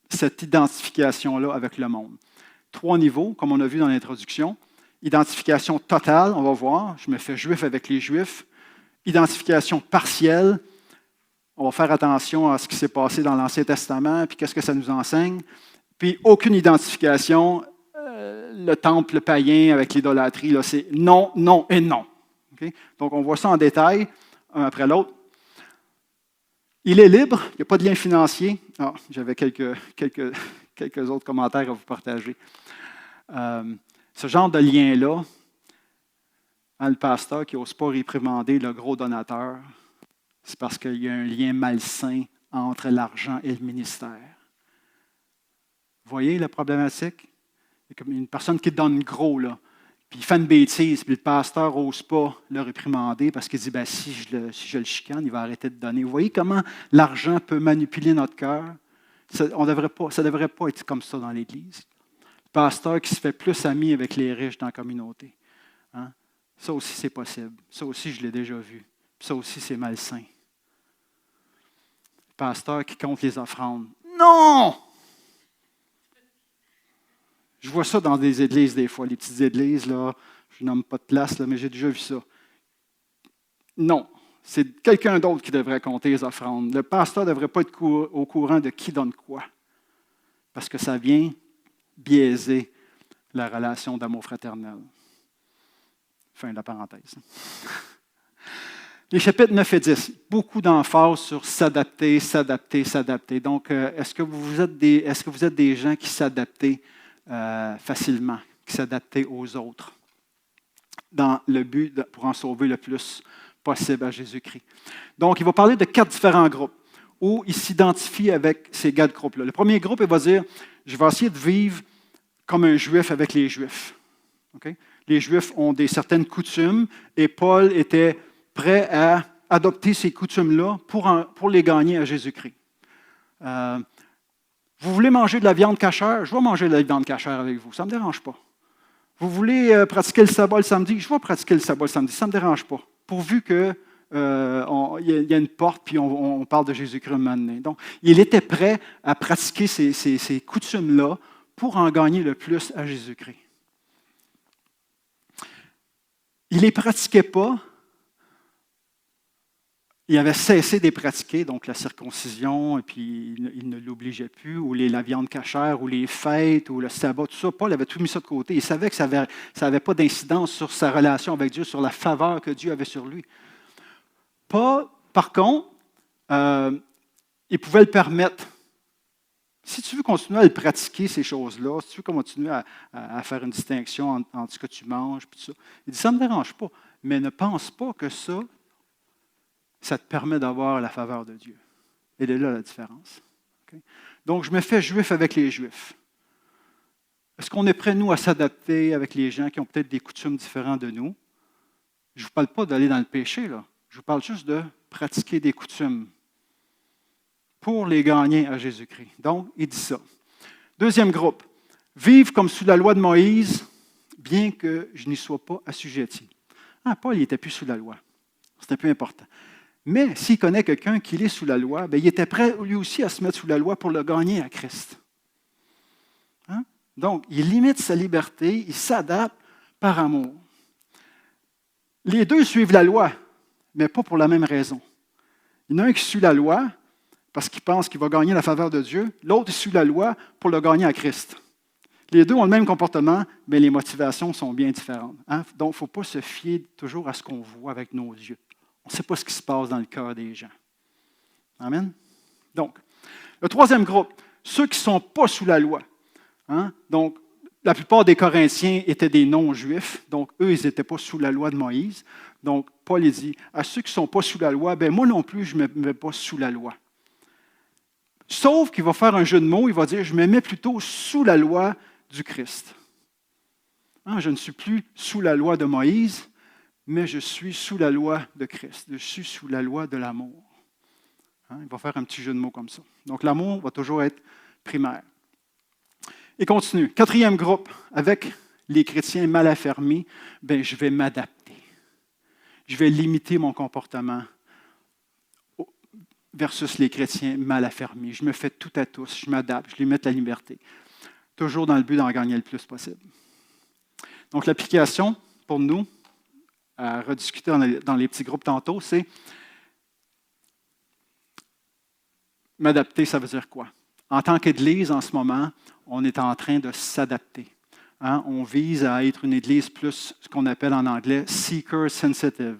cette identification-là avec le monde? 3 niveaux, comme on a vu dans l'introduction. Identification totale, on va voir, je me fais juif avec les Juifs. Identification partielle, on va faire attention à ce qui s'est passé dans l'Ancien Testament, puis qu'est-ce que ça nous enseigne. Puis aucune identification, le temple païen avec l'idolâtrie, là, c'est non, non et non. Okay? Donc, on voit ça en détail, un après l'autre. Il est libre, il n'y a pas de lien financier. Ah, j'avais quelques autres commentaires à vous partager. Ce genre de lien-là, le pasteur qui n'ose pas réprimander le gros donateur, c'est parce qu'il y a un lien malsain entre l'argent et le ministère. Vous voyez la problématique? Il y a comme une personne qui donne gros, là, puis il fait une bêtise, puis le pasteur n'ose pas le réprimander parce qu'il dit si je le chicane, il va arrêter de donner. Vous voyez comment l'argent peut manipuler notre cœur? Ça ne devrait pas être comme ça dans l'Église. Le pasteur qui se fait plus ami avec les riches dans la communauté. Hein? Ça aussi, c'est possible. Ça aussi, je l'ai déjà vu. Puis ça aussi, c'est malsain. Le pasteur qui compte les offrandes. Non! Je vois ça dans des églises des fois, les petites églises, là, je nomme pas de place, là, mais j'ai déjà vu ça. Non, c'est quelqu'un d'autre qui devrait compter les offrandes. Le pasteur ne devrait pas être au courant de qui donne quoi, parce que ça vient biaiser la relation d'amour fraternel. Fin de la parenthèse. Les chapitres 9 et 10, beaucoup d'emphase sur s'adapter, s'adapter, s'adapter. Donc, est-ce que vous êtes des gens qui s'adaptent facilement, qui s'adaptent aux autres, dans le but pour en sauver le plus possible à Jésus-Christ? Donc, il va parler de 4 différents groupes où il s'identifie avec ces 4 groupes-là. Le premier groupe, il va dire, je vais essayer de vivre comme un Juif avec les Juifs. Okay? Les Juifs ont certaines coutumes et Paul était prêt à adopter ces coutumes-là pour les gagner à Jésus-Christ. Vous voulez manger de la viande cachère? Je vais manger de la viande cachère avec vous. Ça ne me dérange pas. Vous voulez pratiquer le sabbat le samedi? Je vais pratiquer le sabbat le samedi. Ça ne me dérange pas. Pourvu qu'il y a une porte, puis on parle de Jésus-Christ un moment donné. Donc, il était prêt à pratiquer ces coutumes-là pour en gagner le plus à Jésus-Christ. Il ne les pratiquait pas. Il avait cessé de les pratiquer, donc la circoncision, et puis il ne l'obligeait plus, ou la viande cachère, ou les fêtes, ou le sabbat, tout ça. Paul avait tout mis ça de côté. Il savait que ça n'avait pas d'incidence sur sa relation avec Dieu, sur la faveur que Dieu avait sur lui. Par contre, il pouvait le permettre. Si tu veux continuer à le pratiquer, ces choses-là, si tu veux continuer à faire une distinction entre ce que tu manges, et tout ça, il dit, ça ne me dérange pas, mais ne pense pas que ça te permet d'avoir la faveur de Dieu. Et de là la différence. Okay? Donc, je me fais juif avec les Juifs. Est-ce qu'on est prêt, nous, à s'adapter avec les gens qui ont peut-être des coutumes différentes de nous? Je ne vous parle pas d'aller dans le péché, là. Je vous parle juste de pratiquer des coutumes pour les gagner à Jésus-Christ. Donc, il dit ça. Deuxième groupe, vivre comme sous la loi de Moïse, bien que je n'y sois pas assujetti. Paul, il n'était plus sous la loi. C'était plus important. Mais s'il connaît quelqu'un qui est sous la loi, bien, il était prêt lui aussi à se mettre sous la loi pour le gagner à Christ. Hein? Donc, il limite sa liberté, il s'adapte par amour. Les deux suivent la loi, mais pas pour la même raison. Il y en a un qui suit la loi parce qu'il pense qu'il va gagner la faveur de Dieu, l'autre suit la loi pour le gagner à Christ. Les deux ont le même comportement, mais les motivations sont bien différentes. Hein? Donc, il ne faut pas se fier toujours à ce qu'on voit avec nos yeux. On ne sait pas ce qui se passe dans le cœur des gens. Amen? Donc, le troisième groupe, ceux qui ne sont pas sous la loi. Hein? Donc, la plupart des Corinthiens étaient des non-juifs, donc eux, ils n'étaient pas sous la loi de Moïse. Donc, Paul dit, à ceux qui ne sont pas sous la loi, ben moi non plus, je ne me mets pas sous la loi. Sauf qu'il va faire un jeu de mots, il va dire, je me mets plutôt sous la loi du Christ. Hein? Je ne suis plus sous la loi de Moïse, mais je suis sous la loi de Christ. Je suis sous la loi de l'amour. Hein? Il va faire un petit jeu de mots comme ça. Donc, l'amour va toujours être primaire. Et continue. Quatrième groupe, avec les chrétiens mal affermis, ben, je vais m'adapter. Je vais limiter mon comportement versus les chrétiens mal affermis. Je me fais tout à tous, je m'adapte, je limite la liberté. Toujours dans le but d'en gagner le plus possible. Donc, l'application pour nous, à rediscuter dans les petits groupes tantôt, c'est m'adapter, ça veut dire quoi? En tant qu'Église, en ce moment, on est en train de s'adapter. Hein, on vise à être une Église plus ce qu'on appelle en anglais seeker sensitive.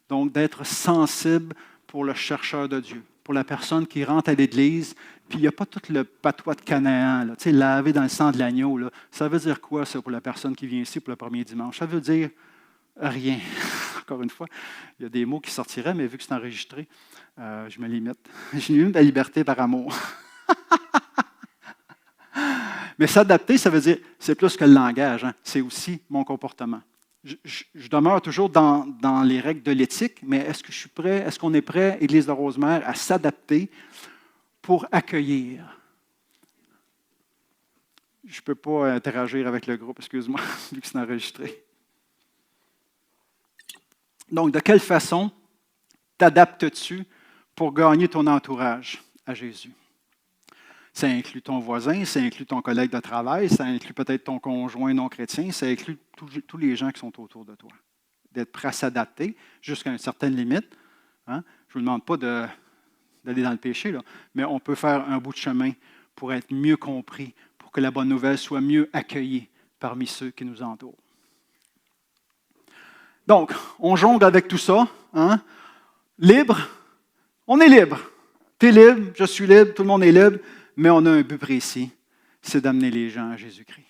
Donc, d'être sensible pour le chercheur de Dieu, pour la personne qui rentre à l'Église, puis il n'y a pas tout le patois de Canaan, là, lavé dans le sang de l'agneau. Là. Ça veut dire quoi, ça, pour la personne qui vient ici pour le premier dimanche? Ça veut dire rien. Encore une fois, il y a des mots qui sortiraient, mais vu que c'est enregistré, je me limite. Je limite ma liberté par amour. Mais s'adapter, ça veut dire, c'est plus que le langage, hein, c'est aussi mon comportement. Je demeure toujours dans les règles de l'éthique, mais est-ce que je suis prêt, est-ce qu'on est prêt, Église de Rosemère, à s'adapter pour accueillir? Je ne peux pas interagir avec le groupe, excuse-moi, vu que c'est enregistré. Donc, de quelle façon t'adaptes-tu pour gagner ton entourage à Jésus? Ça inclut ton voisin, ça inclut ton collègue de travail, ça inclut peut-être ton conjoint non chrétien, ça inclut tous les gens qui sont autour de toi. D'être prêt à s'adapter jusqu'à une certaine limite. Hein? Je ne vous demande pas d'aller dans le péché, là, mais on peut faire un bout de chemin pour être mieux compris, pour que la bonne nouvelle soit mieux accueillie parmi ceux qui nous entourent. Donc, on jongle avec tout ça. Hein? Libre, on est libre. Tu es libre, je suis libre, tout le monde est libre. Mais on a un but précis, c'est d'amener les gens à Jésus-Christ.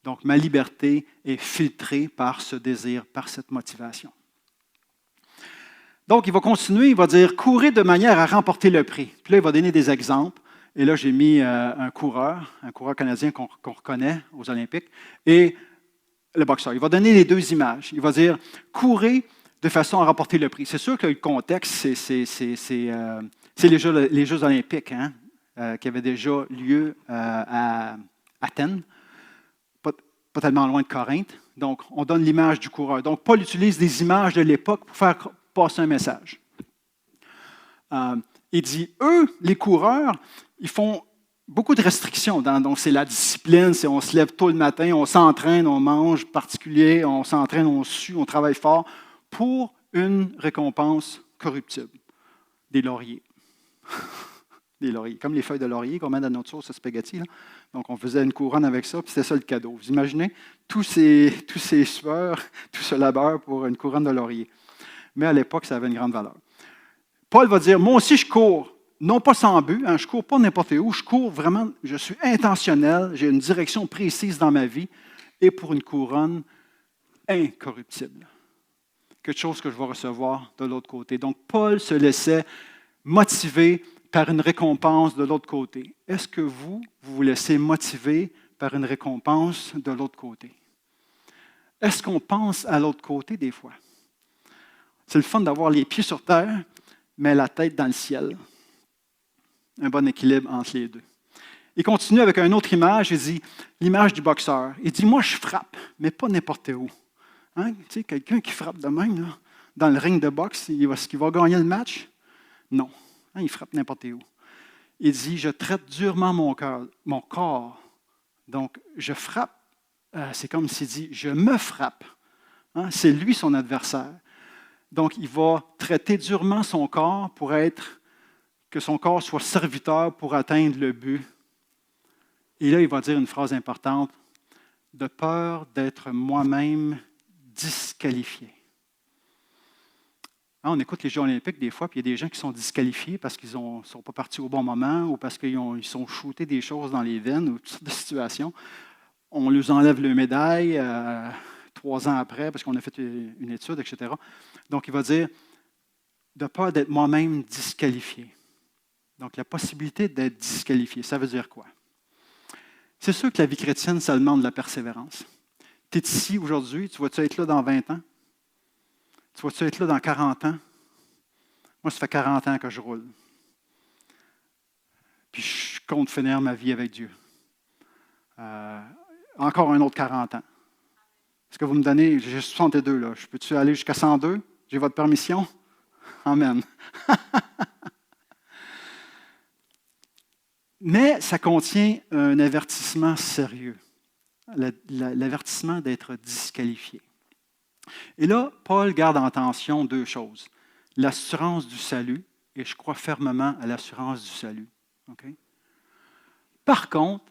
Donc, ma liberté est filtrée par ce désir, par cette motivation. Donc, il va continuer, il va dire « courir de manière à remporter le prix ». Puis là, il va donner des exemples. Et là, j'ai mis un coureur canadien qu'on reconnaît aux Olympiques, et le boxeur. Il va donner les deux images. Il va dire « courir de façon à remporter le prix ». C'est sûr que le contexte, c'est les Jeux olympiques, hein? Qui avait déjà lieu à Athènes, pas tellement loin de Corinthe. Donc, on donne l'image du coureur. Donc, Paul utilise des images de l'époque pour faire passer un message. Il dit, eux, les coureurs, ils font beaucoup de restrictions. Donc, c'est la discipline, c'est on se lève tôt le matin, on s'entraîne, on mange particulier, on s'entraîne, on sue, on travaille fort pour une récompense corruptible, des lauriers. Des lauriers, comme les feuilles de laurier qu'on met dans notre sauce à spaghetti. Là. Donc, on faisait une couronne avec ça, puis c'était ça le cadeau. Vous imaginez tous ces sueurs, tout ce labeur pour une couronne de laurier. Mais à l'époque, ça avait une grande valeur. Paul va dire, moi aussi, je cours, non pas sans but, hein, je ne cours pas n'importe où, je cours vraiment, je suis intentionnel, j'ai une direction précise dans ma vie, et pour une couronne incorruptible. Quelque chose que je vais recevoir de l'autre côté. Donc, Paul se laissait motiver par une récompense de l'autre côté. Est-ce que vous vous laissez motiver par une récompense de l'autre côté? Est-ce qu'on pense à l'autre côté des fois? C'est le fun d'avoir les pieds sur terre, mais la tête dans le ciel. Un bon équilibre entre les deux. Il continue avec une autre image, il dit, l'image du boxeur. Il dit, moi je frappe, mais pas n'importe où. Hein? Tu sais, quelqu'un qui frappe de même, là, dans le ring de boxe, est-ce qu'il va gagner le match? Non. Hein, il frappe n'importe où. Il dit, je traite durement mon corps. Donc, je frappe. C'est comme s'il dit, je me frappe. Hein, c'est lui son adversaire. Donc, il va traiter durement son corps pour que son corps soit serviteur pour atteindre le but. Et là, il va dire une phrase importante, de peur d'être moi-même disqualifié. Hein, on écoute les Jeux olympiques des fois, puis il y a des gens qui sont disqualifiés parce qu'ils ne sont pas partis au bon moment ou parce qu'ils sont shootés des choses dans les veines ou toutes sortes de situations. On leur enlève le médaille 3 ans après parce qu'on a fait une étude, etc. Donc, il va dire, de peur d'être moi-même disqualifié. Donc, la possibilité d'être disqualifié, ça veut dire quoi? C'est sûr que la vie chrétienne, ça demande de la persévérance. Tu es ici aujourd'hui, tu vas-tu être là dans 20 ans? Tu vas-tu être là dans 40 ans? Moi, ça fait 40 ans que je roule. Puis je compte finir ma vie avec Dieu. Encore un autre 40 ans. Est-ce que vous me donnez, j'ai 62 là, je peux-tu aller jusqu'à 102? J'ai votre permission? Amen. Mais ça contient un avertissement sérieux. L'avertissement d'être disqualifié. Et là, Paul garde en tension 2 choses. L'assurance du salut, et je crois fermement à l'assurance du salut. Okay? Par contre,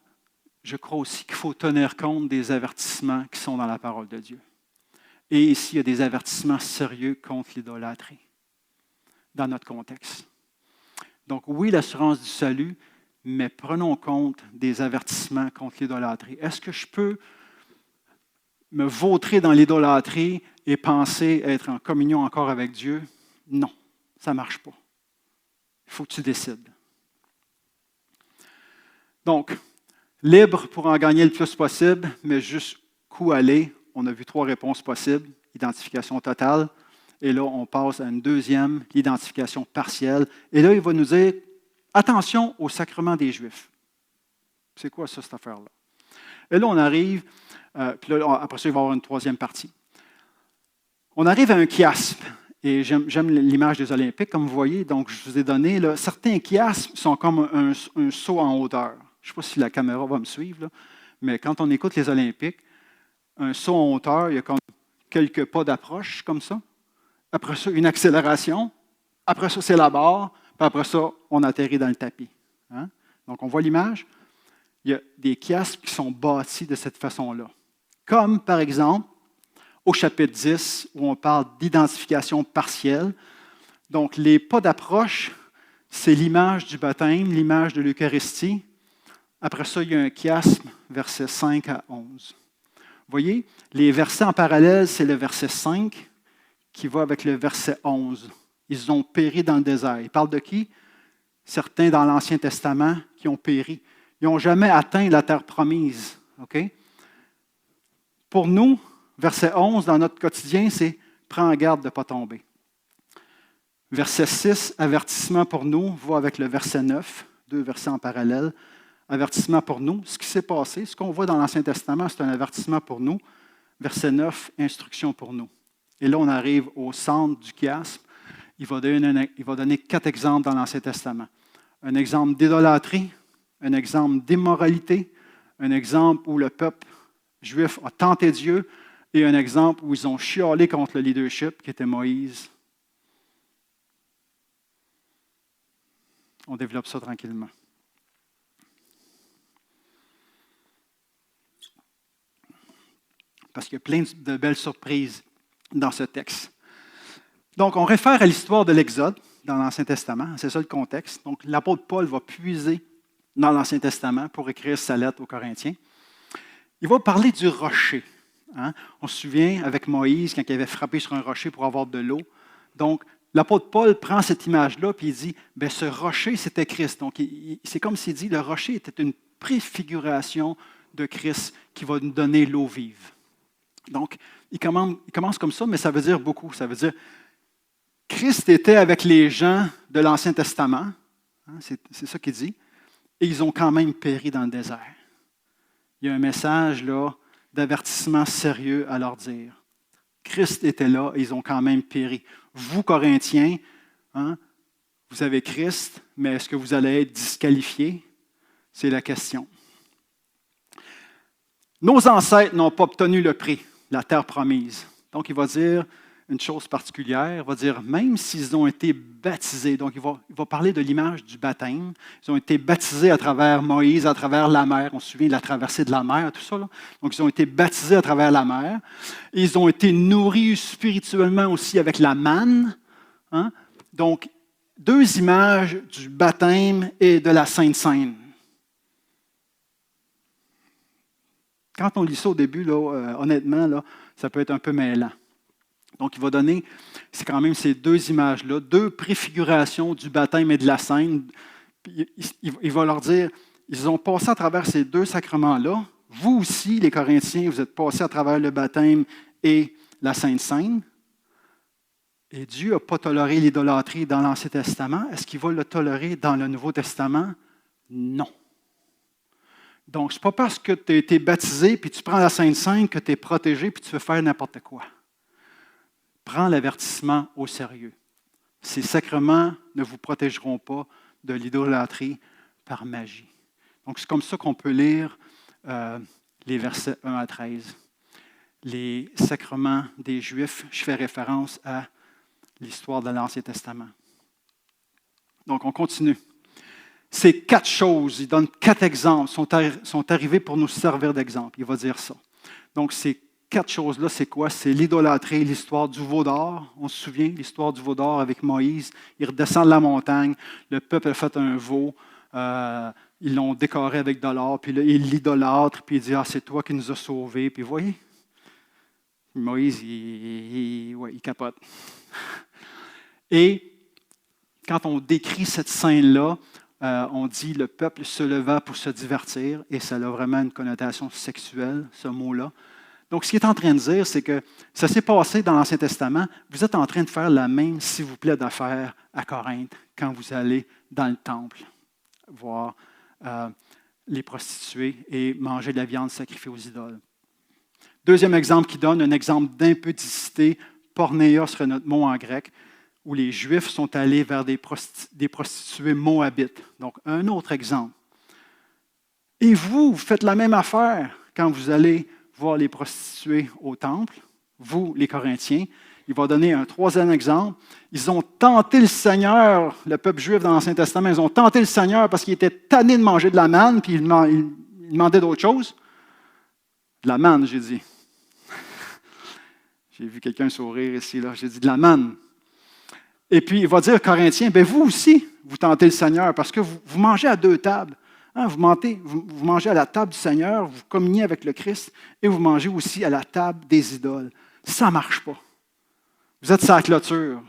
je crois aussi qu'il faut tenir compte des avertissements qui sont dans la parole de Dieu. Et ici, il y a des avertissements sérieux contre l'idolâtrie dans notre contexte. Donc oui, l'assurance du salut, mais prenons compte des avertissements contre l'idolâtrie. Est-ce que je peux me vautrer dans l'idolâtrie et penser être en communion encore avec Dieu? Non, ça ne marche pas. Il faut que tu décides. Donc, libre pour en gagner le plus possible, mais jusqu'où aller? On a vu 3 réponses possibles. Identification totale. Et là, on passe à une deuxième, l'identification partielle. Et là, il va nous dire, attention au sacrement des Juifs. C'est quoi ça, cette affaire-là? Et là, on arrive, puis là, après ça, il va y avoir une troisième partie. On arrive à un chiasme. Et j'aime l'image des Olympiques, comme vous voyez. Donc, je vous ai donné, là, certains chiasmes sont comme un saut en hauteur. Je ne sais pas si la caméra va me suivre, là, mais quand on écoute les Olympiques, un saut en hauteur, il y a comme quelques pas d'approche, comme ça. Après ça, une accélération. Après ça, c'est la barre. Puis après ça, on atterrit dans le tapis. Hein? Donc, on voit l'image. Il y a des chiasmes qui sont bâtis de cette façon-là. Comme, par exemple, au chapitre 10, où on parle d'identification partielle. Donc, les pas d'approche, c'est l'image du baptême, l'image de l'Eucharistie. Après ça, il y a un chiasme, versets 5 à 11. Vous voyez, les versets en parallèle, c'est le verset 5 qui va avec le verset 11. Ils ont péri dans le désert. Il parle de qui? Certains dans l'Ancien Testament qui ont péri. Ils n'ont jamais atteint la terre promise. Okay? Pour nous, verset 11, dans notre quotidien, c'est « prends garde de ne pas tomber ». Verset 6, avertissement pour nous, va avec le verset 9, 2 versets en parallèle. Avertissement pour nous. Ce qui s'est passé, ce qu'on voit dans l'Ancien Testament, c'est un avertissement pour nous. Verset 9, instruction pour nous. Et là, on arrive au centre du chiasme. Il va donner 4 exemples dans l'Ancien Testament. Un exemple d'idolâtrie, un exemple d'immoralité, un exemple où le peuple juif a tenté Dieu et un exemple où ils ont chialé contre le leadership qui était Moïse. On développe ça tranquillement. Parce qu'il y a plein de belles surprises dans ce texte. Donc, on réfère à l'histoire de l'Exode dans l'Ancien Testament. C'est ça le contexte. Donc, l'apôtre Paul va puiser dans l'Ancien Testament pour écrire sa lettre aux Corinthiens. Il va parler du rocher. Hein? On se souvient avec Moïse quand il avait frappé sur un rocher pour avoir de l'eau. Donc, l'apôtre Paul prend cette image-là et il dit, bien, ce rocher, c'était Christ. Donc, c'est comme s'il dit, le rocher était une préfiguration de Christ qui va nous donner l'eau vive. Donc, il commence comme ça, mais ça veut dire beaucoup. Ça veut dire, Christ était avec les gens de l'Ancien Testament, hein, c'est ça qu'il dit, et ils ont quand même péri dans le désert. Il y a un message là d'avertissement sérieux à leur dire. Christ était là et ils ont quand même péri. Vous, Corinthiens, hein, vous avez Christ, mais est-ce que vous allez être disqualifiés? C'est la question. Nos ancêtres n'ont pas obtenu le prix, la terre promise. Donc, il va dire une chose particulière. Il va dire, même s'ils ont été baptisés, donc il va parler de l'image du baptême. Ils ont été baptisés à travers Moïse, à travers la mer. On se souvient de la traversée de la mer, tout ça. Là. Donc, ils ont été baptisés à travers la mer. Ils ont été nourris spirituellement aussi avec la manne. Hein? Donc, 2 images du baptême et de la Sainte Seine. Quand on lit ça au début, là, honnêtement, là, ça peut être un peu mêlant. Donc, il va donner, c'est quand même ces 2 images-là, 2 préfigurations du baptême et de la Seine. Il va leur dire, ils ont passé à travers ces 2 sacrements-là. Vous aussi, les Corinthiens, vous êtes passés à travers le baptême et la Sainte Seine. Et Dieu n'a pas toléré l'idolâtrie dans l'Ancien Testament. Est-ce qu'il va le tolérer dans le Nouveau Testament? Non. Donc, ce n'est pas parce que tu as été baptisé puis tu prends la Sainte Seine que tu es protégé puis tu peux faire n'importe quoi. Prends l'avertissement au sérieux. Ces sacrements ne vous protégeront pas de l'idolâtrie par magie. Donc, c'est comme ça qu'on peut lire les versets 1 à 13. Les sacrements des Juifs, je fais référence à l'histoire de l'Ancien Testament. Donc, on continue. Ces 4 choses, il donne 4 exemples, sont arrivés pour nous servir d'exemple. Il va dire ça. Donc, ces 4 choses-là, c'est quoi? C'est l'idolâtrie, l'histoire du veau d'or. On se souvient, l'histoire du veau d'or avec Moïse. Il redescend de la montagne, le peuple a fait un veau, ils l'ont décoré avec de l'or, puis là, il l'idolâtre, puis il dit, c'est toi qui nous as sauvés. Puis vous voyez, Moïse, il capote. Et quand on décrit cette scène-là, on dit le peuple se leva pour se divertir, et ça a vraiment une connotation sexuelle, ce mot-là. Donc, ce qu'il est en train de dire, c'est que ça s'est passé dans l'Ancien Testament. Vous êtes en train de faire la même, s'il vous plaît, d'affaires à Corinthe quand vous allez dans le temple voir les prostituées et manger de la viande sacrifiée aux idoles. Deuxième exemple qui donne un exemple d'impudicité, pornéia serait notre mot en grec, où les Juifs sont allés vers des prostituées moabites. Donc, un autre exemple. Et vous faites la même affaire quand vous allez voir les prostituées au temple, vous, les Corinthiens. Il va donner un troisième exemple. Ils ont tenté le Seigneur, le peuple juif dans l'Ancien Testament, ils ont tenté le Seigneur parce qu'ils étaient tannés de manger de la manne, puis ils demandaient d'autres choses. De la manne, j'ai dit. J'ai vu quelqu'un sourire ici, là. J'ai dit de la manne. Et puis, il va dire aux Corinthiens, vous aussi, vous tentez le Seigneur parce que vous mangez à 2 tables. Vous mangez à la table du Seigneur, vous communiez avec le Christ et vous mangez aussi à la table des idoles. Ça ne marche pas. Vous êtes sur la clôture.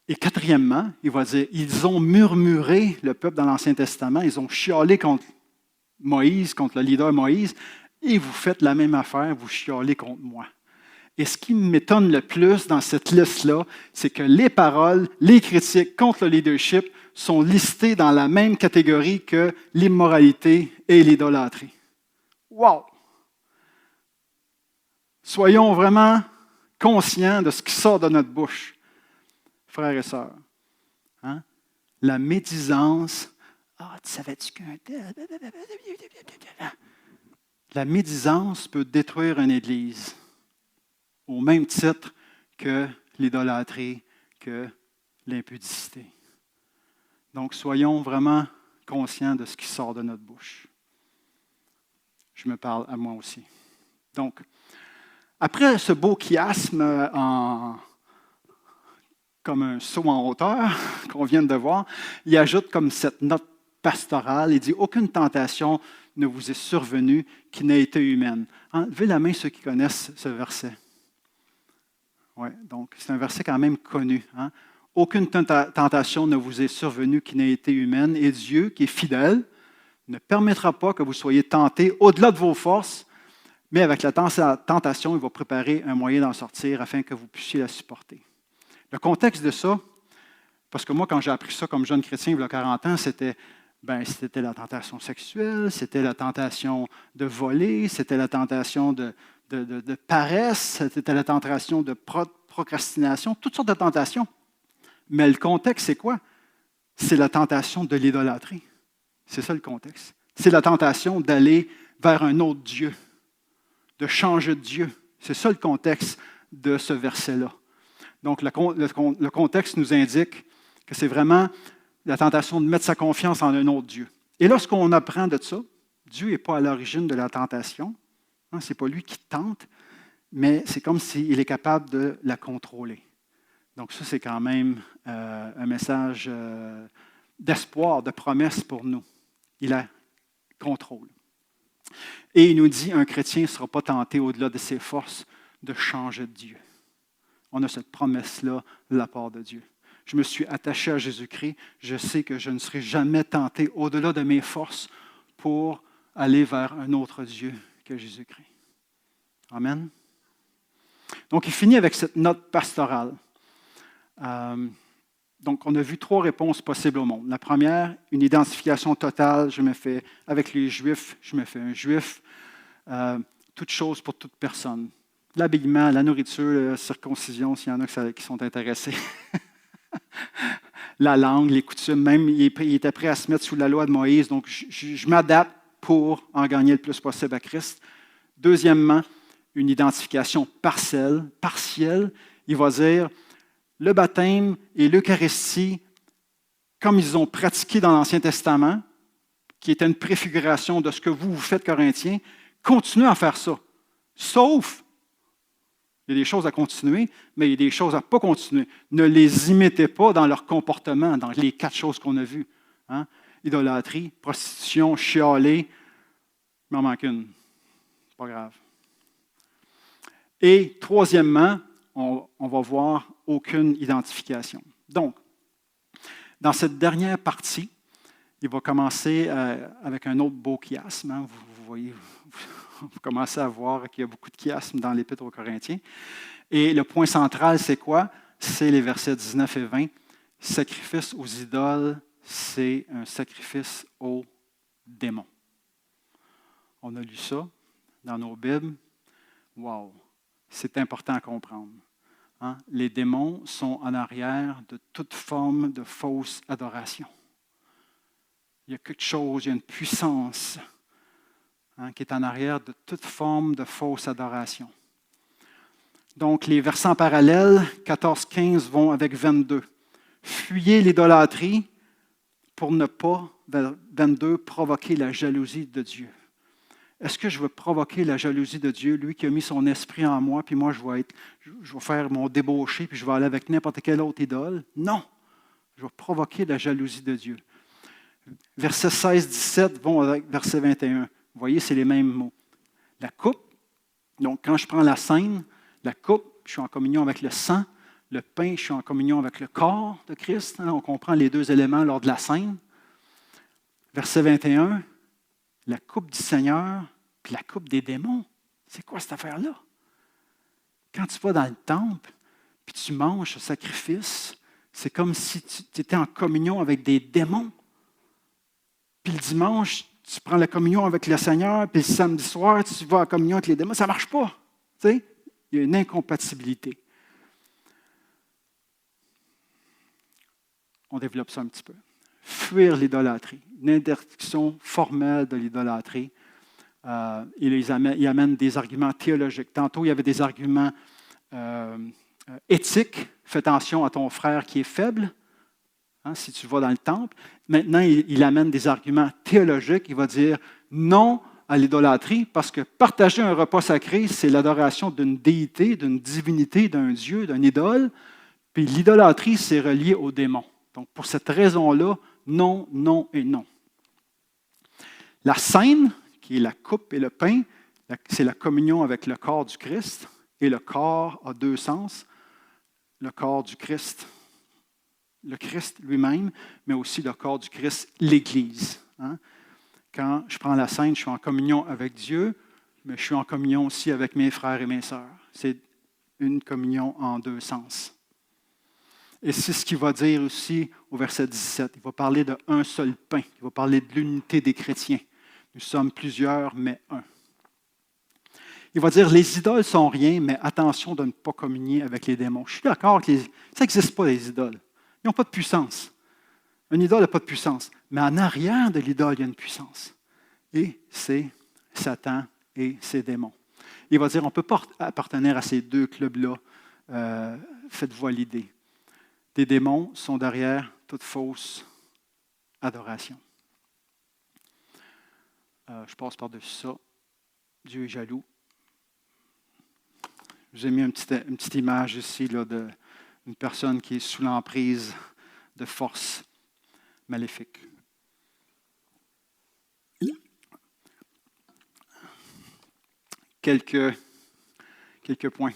Et quatrièmement, il va dire, ils ont murmuré, le peuple dans l'Ancien Testament, ils ont chialé contre Moïse, contre le leader Moïse, et vous faites la même affaire, vous chialez contre moi. Et ce qui m'étonne le plus dans cette liste-là, c'est que les paroles, les critiques contre le leadership sont listées dans la même catégorie que l'immoralité et l'idolâtrie. Wow! Soyons vraiment conscients de ce qui sort de notre bouche, frères et sœurs. Hein? La médisance. Tu savais-tu qu'un tel. La médisance peut détruire une église. Au même titre que l'idolâtrie, que l'impudicité. Donc, soyons vraiment conscients de ce qui sort de notre bouche. Je me parle à moi aussi. Donc, après ce beau chiasme comme un saut en hauteur qu'on vient de voir, il ajoute comme cette note pastorale, il dit « Aucune tentation ne vous est survenue qui n'ait été humaine. » Levez la main ceux qui connaissent ce verset. Oui, donc c'est un verset quand même connu. Hein? Aucune tentation ne vous est survenue qui n'ait été humaine, et Dieu, qui est fidèle, ne permettra pas que vous soyez tentés au-delà de vos forces, mais avec la tentation, il va préparer un moyen d'en sortir afin que vous puissiez la supporter. Le contexte de ça, parce que moi, quand j'ai appris ça comme jeune chrétien il y a 40 ans, c'était la tentation sexuelle, c'était la tentation de voler, c'était la tentation de paresse, c'était la tentation de procrastination, toutes sortes de tentations. Mais le contexte, c'est quoi? C'est la tentation de l'idolâtrie. C'est ça le contexte. C'est la tentation d'aller vers un autre Dieu, de changer de Dieu. C'est ça le contexte de ce verset-là. Donc, le contexte nous indique que c'est vraiment la tentation de mettre sa confiance en un autre Dieu. Et lorsqu'on apprend de ça, Dieu n'est pas à l'origine de la tentation. Ce n'est pas lui qui tente, mais c'est comme s'il est capable de la contrôler. Donc ça, c'est quand même un message d'espoir, de promesse pour nous. Il la contrôle. Et il nous dit, un chrétien ne sera pas tenté au-delà de ses forces de changer de Dieu. On a cette promesse-là de la part de Dieu. Je me suis attaché à Jésus-Christ. Je sais que je ne serai jamais tenté au-delà de mes forces pour aller vers un autre Dieu que Jésus-Christ. Amen. Donc, il finit avec cette note pastorale. Donc, on a vu 3 réponses possibles au monde. La première, une identification totale. Je me fais avec les Juifs, je me fais un Juif. Toute chose pour toute personne. L'habillement, la nourriture, la circoncision, s'il y en a qui sont intéressés. La langue, les coutumes, même, il était prêt à se mettre sous la loi de Moïse. Donc, je m'adapte pour en gagner le plus possible à Christ. Deuxièmement, une identification partielle. Il va dire, le baptême et l'Eucharistie, comme ils ont pratiqué dans l'Ancien Testament, qui était une préfiguration de ce que vous faites, Corinthiens, continuez à faire ça. Sauf, il y a des choses à continuer, mais il y a des choses à ne pas continuer. Ne les imitez pas dans leur comportement, dans les 4 choses qu'on a vues. Hein? Idolâtrie, prostitution, chialer. Il m'en manque une. Pas grave. Et troisièmement, on va voir aucune identification. Donc, dans cette dernière partie, il va commencer avec un autre beau chiasme. Hein. Vous voyez, vous commencez à voir qu'il y a beaucoup de chiasmes dans l'Épître aux Corinthiens. Et le point central, c'est quoi? C'est les versets 19 et 20. Sacrifice aux idoles, c'est un sacrifice aux démons. On a lu ça dans nos Bibles. Wow! C'est important à comprendre. Hein? Les démons sont en arrière de toute forme de fausse adoration. Il y a quelque chose, il y a une puissance qui est en arrière de toute forme de fausse adoration. Donc, les versets parallèles, 14-15, vont avec 22. Fuyez l'idolâtrie pour ne pas, 22, provoquer la jalousie de Dieu. Est-ce que je veux provoquer la jalousie de Dieu, lui qui a mis son esprit en moi, puis moi, je vais faire mon débauché, puis je vais aller avec n'importe quelle autre idole? Non! Je vais provoquer la jalousie de Dieu. Versets 16-17 vont avec verset 21. Vous voyez, c'est les mêmes mots. La coupe, donc quand je prends la scène, la coupe, je suis en communion avec le sang. Le pain, je suis en communion avec le corps de Christ. On comprend les 2 éléments lors de la scène. Verset 21, la coupe du Seigneur, puis la coupe des démons. C'est quoi cette affaire-là? Quand tu vas dans le temple, puis tu manges ce sacrifice, c'est comme si tu étais en communion avec des démons. Puis le dimanche, tu prends la communion avec le Seigneur, puis le samedi soir, tu vas en communion avec les démons. Ça ne marche pas. Tu sais? Il y a une incompatibilité. On développe ça un petit peu. Fuir l'idolâtrie, une interdiction formelle de l'idolâtrie. Il amène des arguments théologiques. Tantôt, il y avait des arguments éthiques. Fais attention à ton frère qui est faible, si tu vas dans le temple. Maintenant, il amène des arguments théologiques. Il va dire non à l'idolâtrie parce que partager un repas sacré, c'est l'adoration d'une déité, d'une divinité, d'un dieu, d'une idole. Puis l'idolâtrie, c'est relié au démon. Donc, pour cette raison-là, non, non et non. La scène, qui est la coupe et le pain, c'est la communion avec le corps du Christ. Et le corps a 2 sens. Le corps du Christ, le Christ lui-même, mais aussi le corps du Christ, l'Église. Quand je prends la scène, je suis en communion avec Dieu, mais je suis en communion aussi avec mes frères et mes sœurs. C'est une communion en 2 sens. Et c'est ce qu'il va dire aussi au verset 17. Il va parler d'un seul pain. Il va parler de l'unité des chrétiens. Nous sommes plusieurs, mais un. Il va dire, les idoles sont rien, mais attention de ne pas communier avec les démons. Je suis d'accord que ça n'existe pas, les idoles. Ils n'ont pas de puissance. Une idole n'a pas de puissance. Mais en arrière de l'idole, il y a une puissance. Et c'est Satan et ses démons. Il va dire, on ne peut pas appartenir à ces 2 clubs-là. Faites-vous l'idée. Des démons sont derrière toute fausse adoration. Je passe par-dessus ça. Dieu est jaloux. J'ai mis une petite image ici là, d'une personne qui est sous l'emprise de forces maléfiques. Quelques points.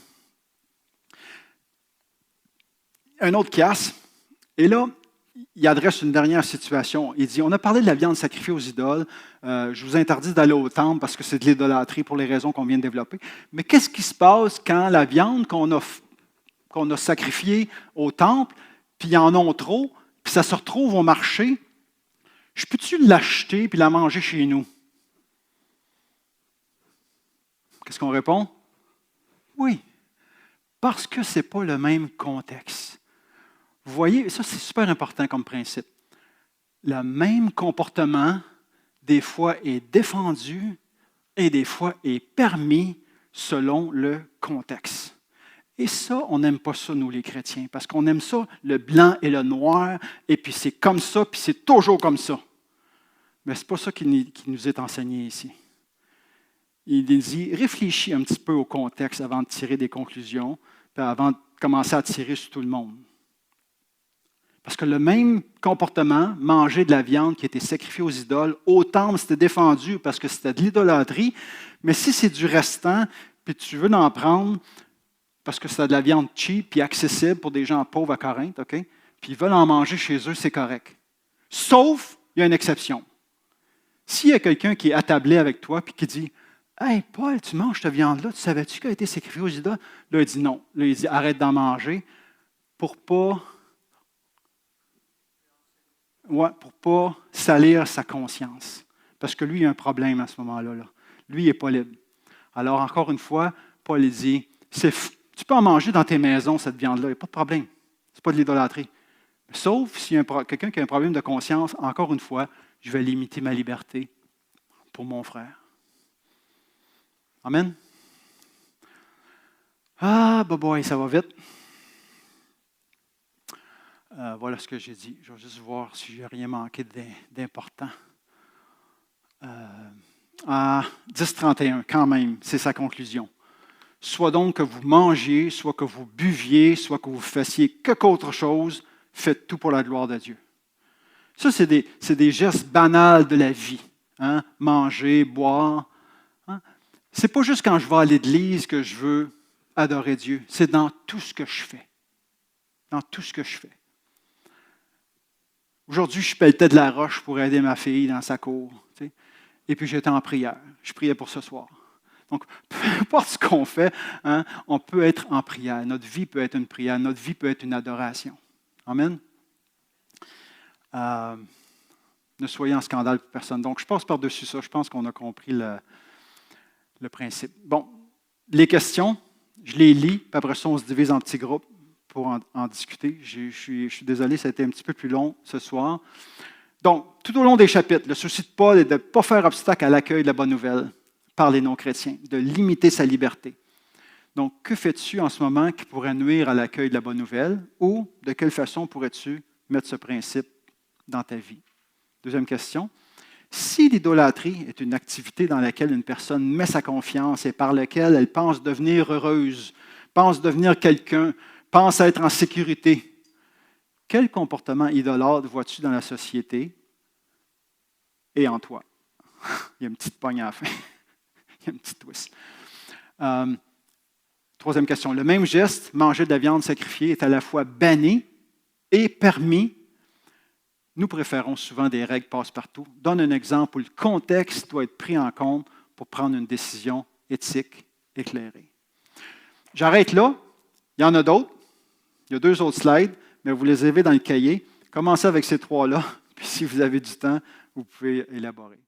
Un autre chiasme, et là, il adresse une dernière situation. Il dit, on a parlé de la viande sacrifiée aux idoles, je vous interdis d'aller au temple parce que c'est de l'idolâtrie pour les raisons qu'on vient de développer. Mais qu'est-ce qui se passe quand la viande qu'on a sacrifiée au temple, puis ils en ont trop, puis ça se retrouve au marché, je peux-tu l'acheter puis la manger chez nous? Qu'est-ce qu'on répond? Oui, parce que ce n'est pas le même contexte. Vous voyez, ça c'est super important comme principe. Le même comportement, des fois, est défendu et des fois est permis selon le contexte. Et ça, on n'aime pas ça, nous, les chrétiens, parce qu'on aime ça, le blanc et le noir, et puis c'est comme ça, puis c'est toujours comme ça. Mais ce n'est pas ça qui nous est enseigné ici. Il dit, réfléchis un petit peu au contexte avant de tirer des conclusions, puis avant de commencer à tirer sur tout le monde. Parce que le même comportement, manger de la viande qui était sacrifiée aux idoles, au temple, c'était défendu parce que c'était de l'idolâtrie, mais si c'est du restant, puis tu veux en prendre, parce que c'est de la viande cheap et accessible pour des gens pauvres à Corinthe, OK? Puis ils veulent en manger chez eux, c'est correct. Sauf, il y a une exception. S'il y a quelqu'un qui est attablé avec toi et qui dit « Hey, Paul, tu manges cette viande-là, tu savais-tu qu'elle a été sacrifiée aux idoles? » Là, il dit non. Là, il dit « Arrête d'en manger pour pas salir sa conscience. » Parce que lui, il a un problème à ce moment-là. Là. Lui, il n'est pas libre. Alors, encore une fois, Paul dit « Tu peux en manger dans tes maisons, cette viande-là, il n'y a pas de problème. Ce n'est pas de l'idolâtrie. Sauf s'il y a quelqu'un qui a un problème de conscience, encore une fois, je vais limiter ma liberté pour mon frère. Amen? Ah, boy, ça va vite. Voilà ce que j'ai dit. Je vais juste voir si je n'ai rien manqué d'important. 10.31, quand même, c'est sa conclusion. Soit donc que vous mangiez, soit que vous buviez, soit que vous fassiez quelque autre chose, faites tout pour la gloire de Dieu. Ça, c'est des gestes banals de la vie. Hein? Manger, boire. Hein? Ce n'est pas juste quand je vais à l'église que je veux adorer Dieu. C'est dans tout ce que je fais. Dans tout ce que je fais. Aujourd'hui, je pelletais de la roche pour aider ma fille dans sa cour. Tu sais? Et puis j'étais en prière. Je priais pour ce soir. Donc, peu importe ce qu'on fait, hein, on peut être en prière. Notre vie peut être une prière. Notre vie peut être une adoration. Amen. Ne soyez en scandale pour personne. Donc, je passe par-dessus ça. Je pense qu'on a compris le principe. Bon, les questions, je les lis, puis après ça, on se divise en petits groupes pour en discuter. Je suis désolé, ça a été un petit peu plus long ce soir. Donc, tout au long des chapitres, le souci de Paul est de ne pas faire obstacle à l'accueil de la bonne nouvelle par les non-chrétiens, de limiter sa liberté. Donc, que fais-tu en ce moment qui pourrait nuire à l'accueil de la bonne nouvelle ou de quelle façon pourrais-tu mettre ce principe dans ta vie? Deuxième question. Si l'idolâtrie est une activité dans laquelle une personne met sa confiance et par laquelle elle pense devenir heureuse, pense devenir quelqu'un, pense être en sécurité, quel comportement idolâtre vois-tu dans la société et en toi? Il y a une petite pogne à la fin. Il y a une petite twist. Troisième question. Le même geste, manger de la viande sacrifiée, est à la fois banni et permis. Nous préférons souvent des règles passe-partout. Donne un exemple où le contexte doit être pris en compte pour prendre une décision éthique éclairée. J'arrête là. Il y en a d'autres. Il y a 2 autres slides, mais vous les avez dans le cahier. Commencez avec ces 3-là, puis si vous avez du temps, vous pouvez élaborer.